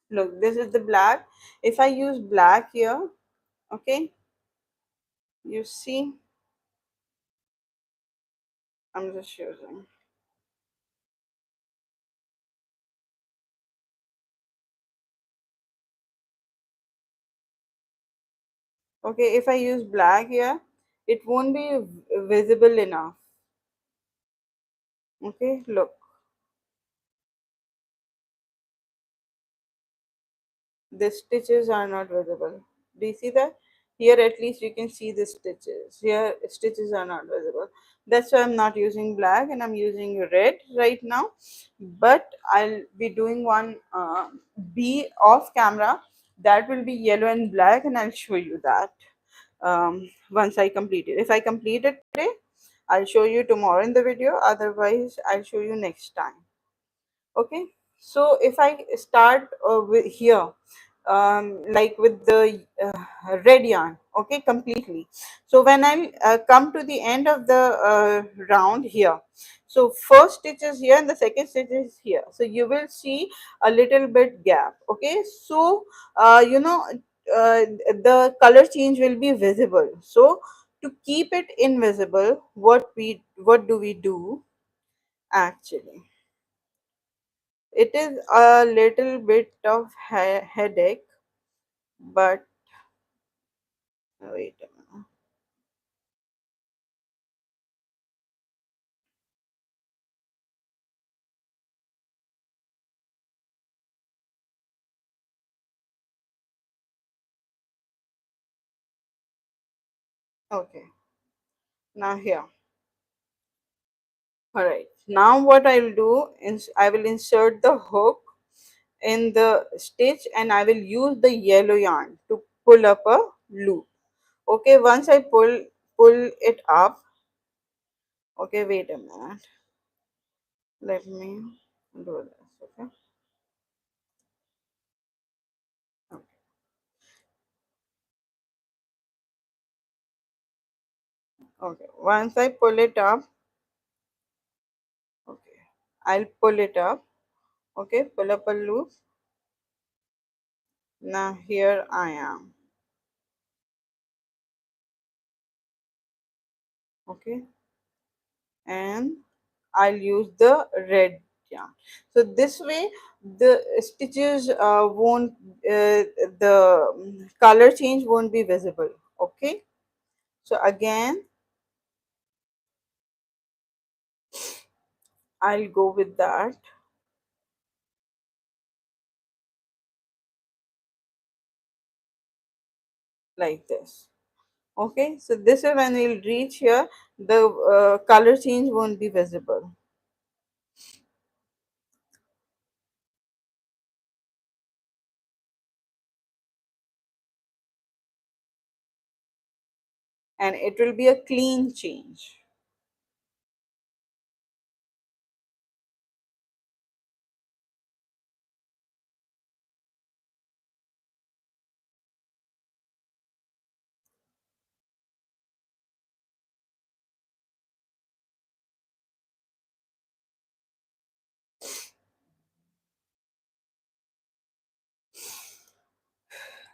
Look, this is the black. If I use black here, okay, you see, I'm just using. Okay, if I use black here, it won't be visible enough. Okay, look, the stitches are not visible. Do you see that? Here at least you can see the stitches. Here stitches are not visible. That's why I'm not using black and I'm using red right now. But I'll be doing one B off camera. That will be yellow and black and I'll show you that once I complete it. If I complete it today, I'll show you tomorrow in the video. Otherwise, I'll show you next time. Okay, so if I start with here, like with the red yarn, okay, completely. So when I come to the end of the round here, so first stitch is here and the second stitch is here, so you will see a little bit gap. Okay, so the color change will be visible. So to keep it invisible, what do we do actually? It is a little bit of headache, but wait a minute. Okay, now here. All right. Now what I'll do is I will insert the hook in the stitch and I will use the yellow yarn to pull up a loop. Okay, once I pull it up. Okay, wait a minute. Let me do this. Okay. Okay. Okay. Once I pull it up, okay, I'll pull it up. Okay, pull up a loop. Now here I am. Okay, and I'll use the red yarn. So this way the stitches won't the color change won't be visible. Okay, so again I'll go with that like this. Okay, so this way when we'll reach here, the color change won't be visible, and it will be a clean change.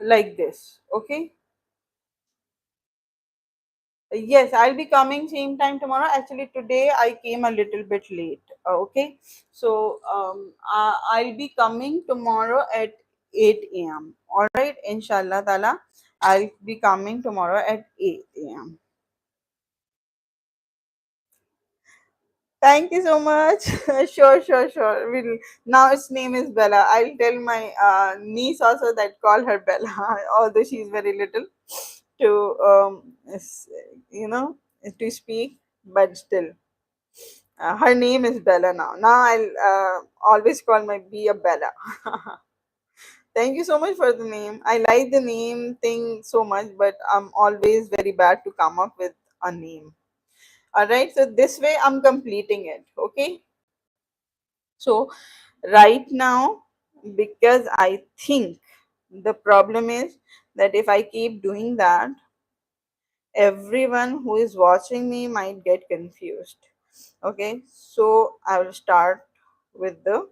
Like this. Okay. Yes, I'll be coming same time tomorrow. Actually, today I came a little bit late. Okay, so I'll be coming tomorrow at 8 a.m. All right, inshallah Tala. I'll be coming tomorrow at 8 a.m. Thank you so much. Sure, sure, sure. We'll, now its name is Bella. I'll tell my niece also that call her Bella, although she's very little to you know to speak, but still. Her name is Bella now. Now I'll always call my be a Bella. Thank you so much for the name. I like the name thing so much, but I'm always very bad to come up with a name. All right, so this way I'm completing it. Okay, so right now, because I think the problem is that if I keep doing that, everyone who is watching me might get confused. Okay, so I will start with the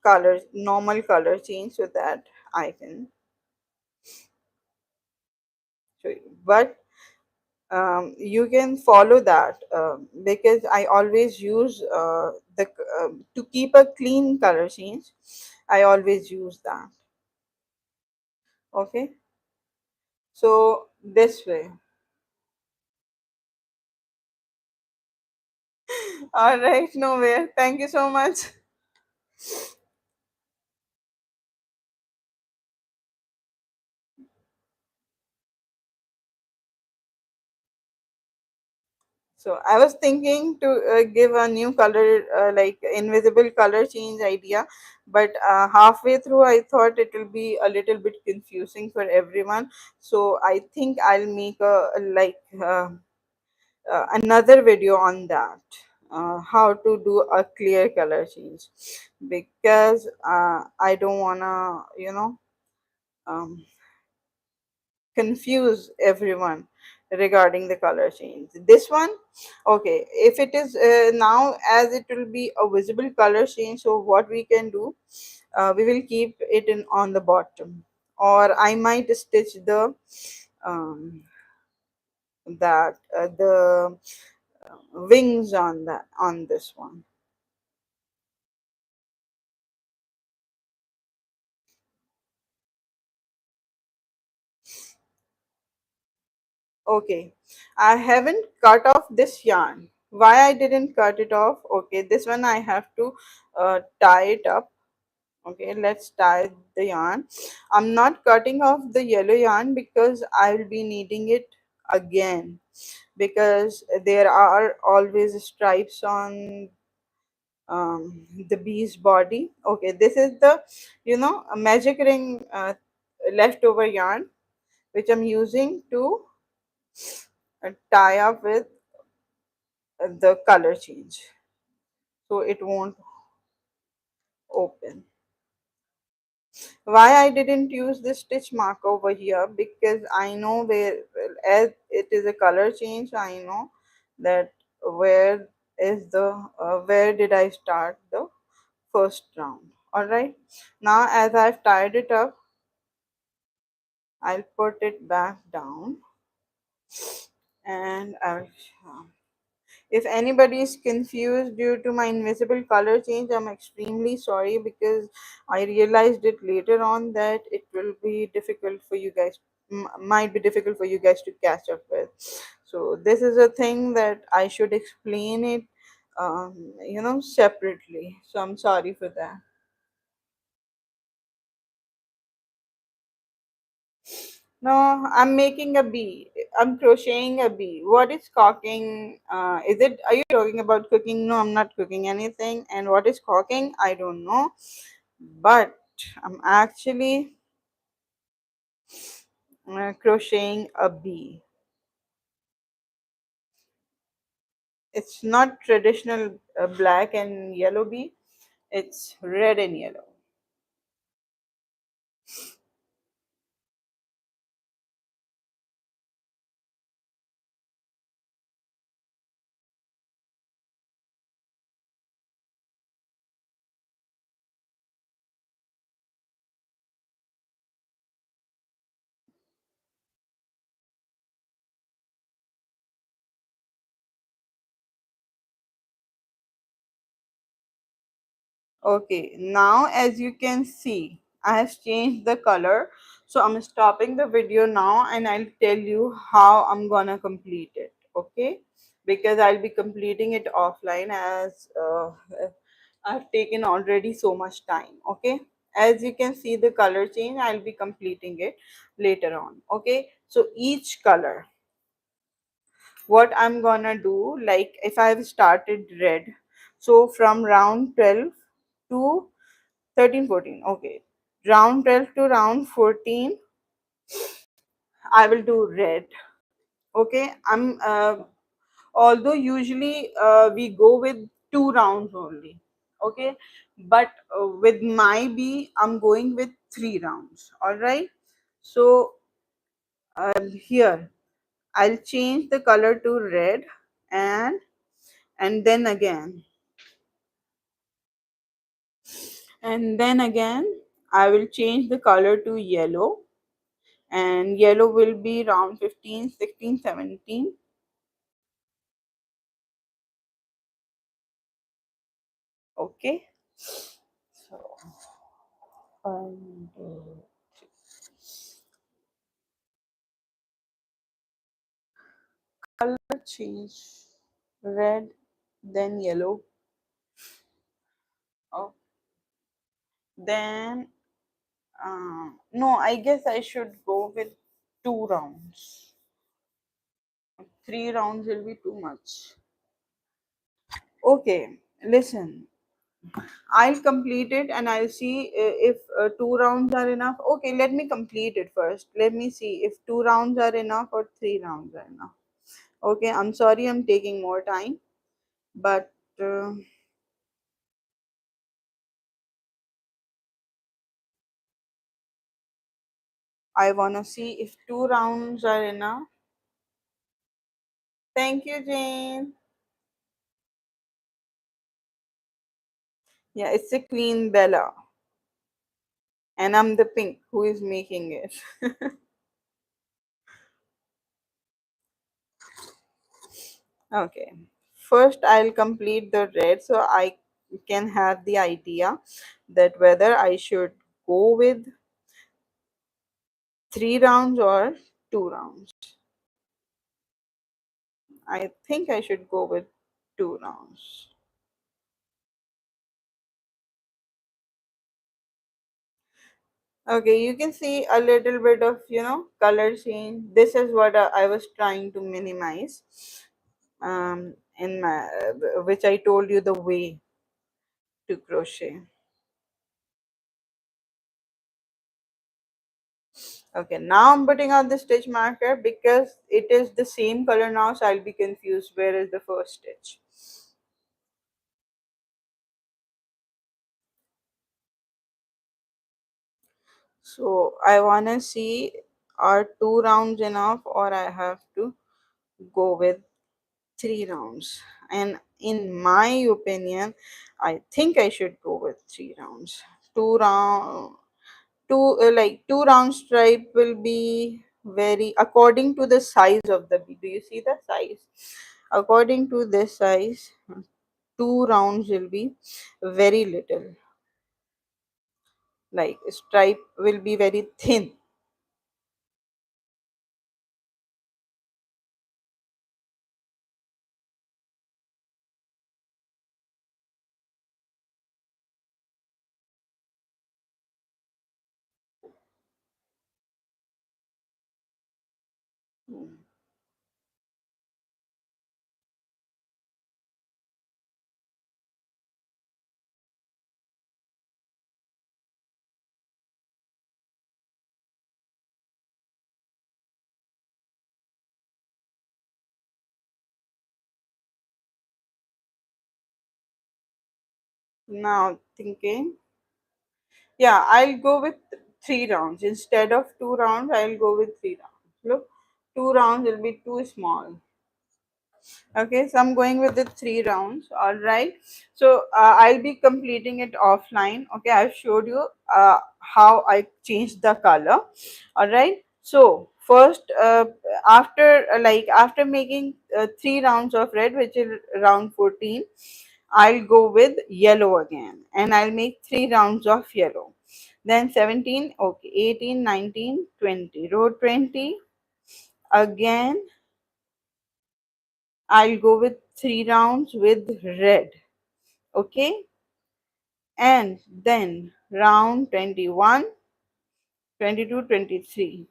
color, normal color change, so that I can show you. But you can follow that because I always use the to keep a clean color change. I always use that. Okay, so this way. All right, nowhere. Thank you so much. So I was thinking to give a new color, like invisible color change idea, but halfway through I thought it will be a little bit confusing for everyone. So I think I'll make a like another video on that. how to do a clear color change, because I don't wanna, um, confuse everyone regarding the color change. This one, okay, if it is now, as it will be a visible color change, so what we can do, we will keep it in on the bottom, or I might stitch the um, that the wings on that on this one. Okay, I haven't cut off this yarn. Why I didn't cut it off? Okay, this one I have to tie it up. Okay, let's tie the yarn. I'm not cutting off the yellow yarn because I will be needing it again, because there are always stripes on the bee's body. Okay, this is the, a magic ring leftover yarn which I'm using to tie up with the color change, so it won't open. Why I didn't use this stitch mark over here, because I know where, well, as it is a color change, I know that where is the where did I start the first round. All right, now as I've tied it up, I'll put it back down, and I'll if anybody is confused due to my invisible color change, I'm extremely sorry, because I realized it later on that it will be difficult for you guys, might be difficult for you guys to catch up with. So this is a thing that I should explain it, separately. So I'm sorry for that. No, I'm making a bee. I'm crocheting a bee. What is caulking? Is it? Are you talking about cooking? No, I'm not cooking anything. And what is caulking? I don't know. But I'm actually crocheting a bee. It's not traditional black and yellow bee. It's red and yellow. Okay, now as you can see, I have changed the color. So I'm stopping the video now, and I'll tell you how I'm gonna complete it. Okay, because I'll be completing it offline, as I've taken already so much time. Okay, as you can see the color change, I'll be completing it later on. Okay, so each color, what I'm gonna do, like if I've started red, so from round 12 to 13, 14. Okay, round 12 to round 14 I will do red. Okay, I'm although usually we go with 2 rounds only. Okay, but with my bee I'm going with 3 rounds. All right, so here I'll change the color to red, and then again, I will change the color to yellow, and yellow will be round 15, 16, 17. Okay, so one, two, color change, red, then yellow. Oh, then no, I guess I should go with 2 rounds. 3 rounds will be too much. Okay, listen, I'll complete it and I'll see if 2 rounds are enough. Okay, let me complete it first. Let me see if 2 rounds are enough or 3 rounds are enough. Okay, I'm sorry I'm taking more time, but uh, I want to see if 2 rounds are enough. Thank you, Jane. Yeah, it's a Queen Bella, and I'm the pink who is making it. Okay, first I'll complete the red so I can have the idea that whether I should go with 3 rounds or 2 rounds. I think I should go with 2 rounds. Okay, you can see a little bit of, color change. This is what I was trying to minimize, in my, which I told you the way to crochet. Okay, now I'm putting on the stitch marker because it is the same color now, so I'll be confused where is the first stitch. So I wanna see, are 2 rounds enough or I have to go with 3 rounds? And in my opinion, I think I should go with 3 rounds. Two round two like 2 round stripe will be very according to the size of the bee. Do you see the size? According to this size, 2 rounds will be very little. Like stripe will be very thin. Now thinking, yeah, I'll go with 3 rounds instead of 2 rounds. I'll go with 3 rounds. Look, 2 rounds will be too small. Okay, so I'm going with the 3 rounds. All right, so I'll be completing it offline. Okay, I've showed you how I changed the color. All right, so first, after making 3 rounds of red, which is round 14, I'll go with yellow again, and I'll make 3 rounds of yellow. Then 17, okay, 18, 19, 20. Row 20 again. I'll go with 3 rounds with red. Okay, and then round 21, 22, 23.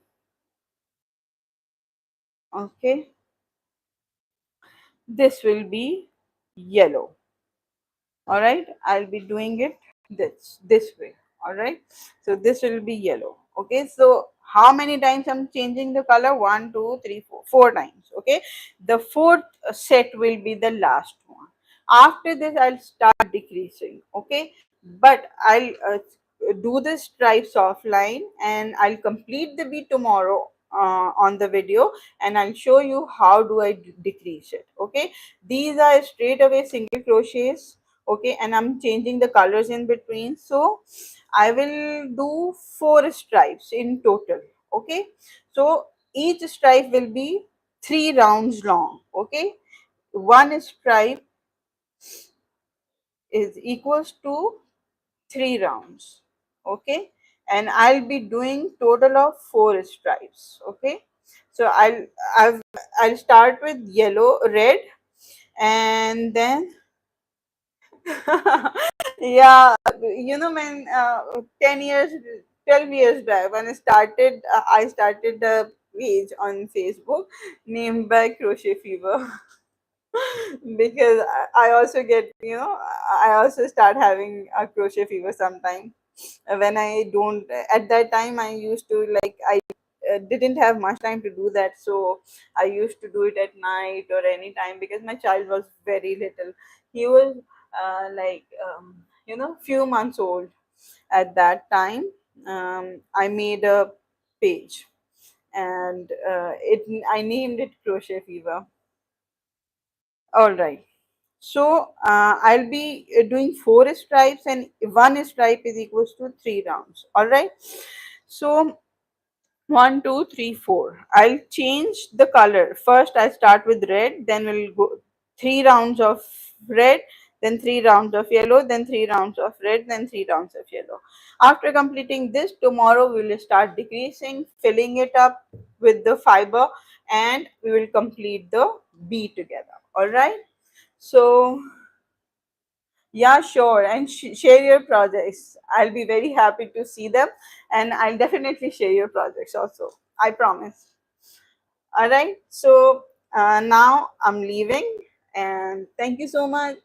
Okay, this will be yellow. All right, I'll be doing it this way. All right, so this will be yellow. Okay, so how many times I'm changing the color? One, two, three, four times. Okay, the fourth set will be the last one. After this I'll start decreasing. Okay, but I'll do the stripes offline, and I'll complete the bead tomorrow on the video, and I'll show you how do I decrease it. Okay, these are straight away single crochets. Okay, and I'm changing the colors in between, so I will do 4 stripes in total. Okay, so each stripe will be 3 rounds long. Okay, one stripe is equals to 3 rounds. Okay, and I'll be doing total of 4 stripes. Okay, so I'll start with yellow, red, and then yeah, when 10 years, 12 years back when I started a page on Facebook named by Crochet Fever. Because I also get, I also start having a crochet fever sometime when I don't. At that time I used to, like, I didn't have much time to do that, so I used to do it at night or any time because my child was very little. He was like few months old at that time. I made a page, and it I named it Crochet Fever. All right. So I'll be doing 4 stripes, and one stripe is equals to 3 rounds. All right. So 1, 2, 3, 4. I'll change the color. First, I start with red, then we'll go 3 rounds of red, then 3 rounds of yellow, then 3 rounds of red, then 3 rounds of yellow. After completing this, tomorrow we will start decreasing, filling it up with the fiber, and we will complete the bee together. All right. So yeah, sure. And share your projects. I'll be very happy to see them, and I'll definitely share your projects also. I promise. All right. So now I'm leaving, and thank you so much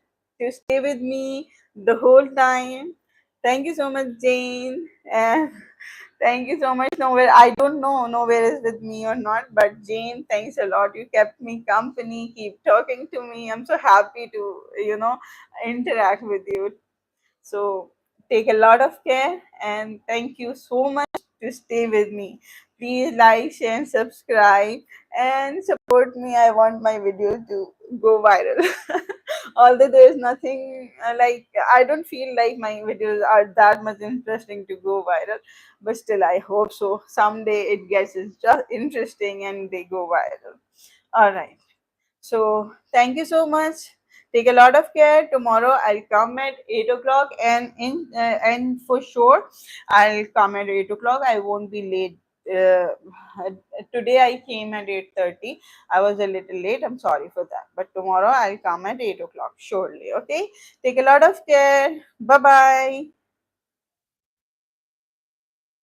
to stay with me the whole time. Thank you so much, Jane. And thank you so much. Nowhere, I don't know Nowhere is with me or not, but Jane, thanks a lot. You kept me company, keep talking to me. I'm so happy to, interact with you. So take a lot of care, and thank you so much to stay with me. Please like, share, and subscribe and support me. I want my video to go viral. Although there is nothing like, I don't feel like my videos are that much interesting to go viral, but still I hope so. Someday it gets just interesting and they go viral. All right. So thank you so much. Take a lot of care. Tomorrow I'll come at 8 o'clock, and for sure I'll come at 8 o'clock. I won't be late. Uh, Today I came at 8:30. I was a little late. I'm sorry for that. But tomorrow I'll come at 8 o'clock surely. Okay. Take a lot of care. Bye bye.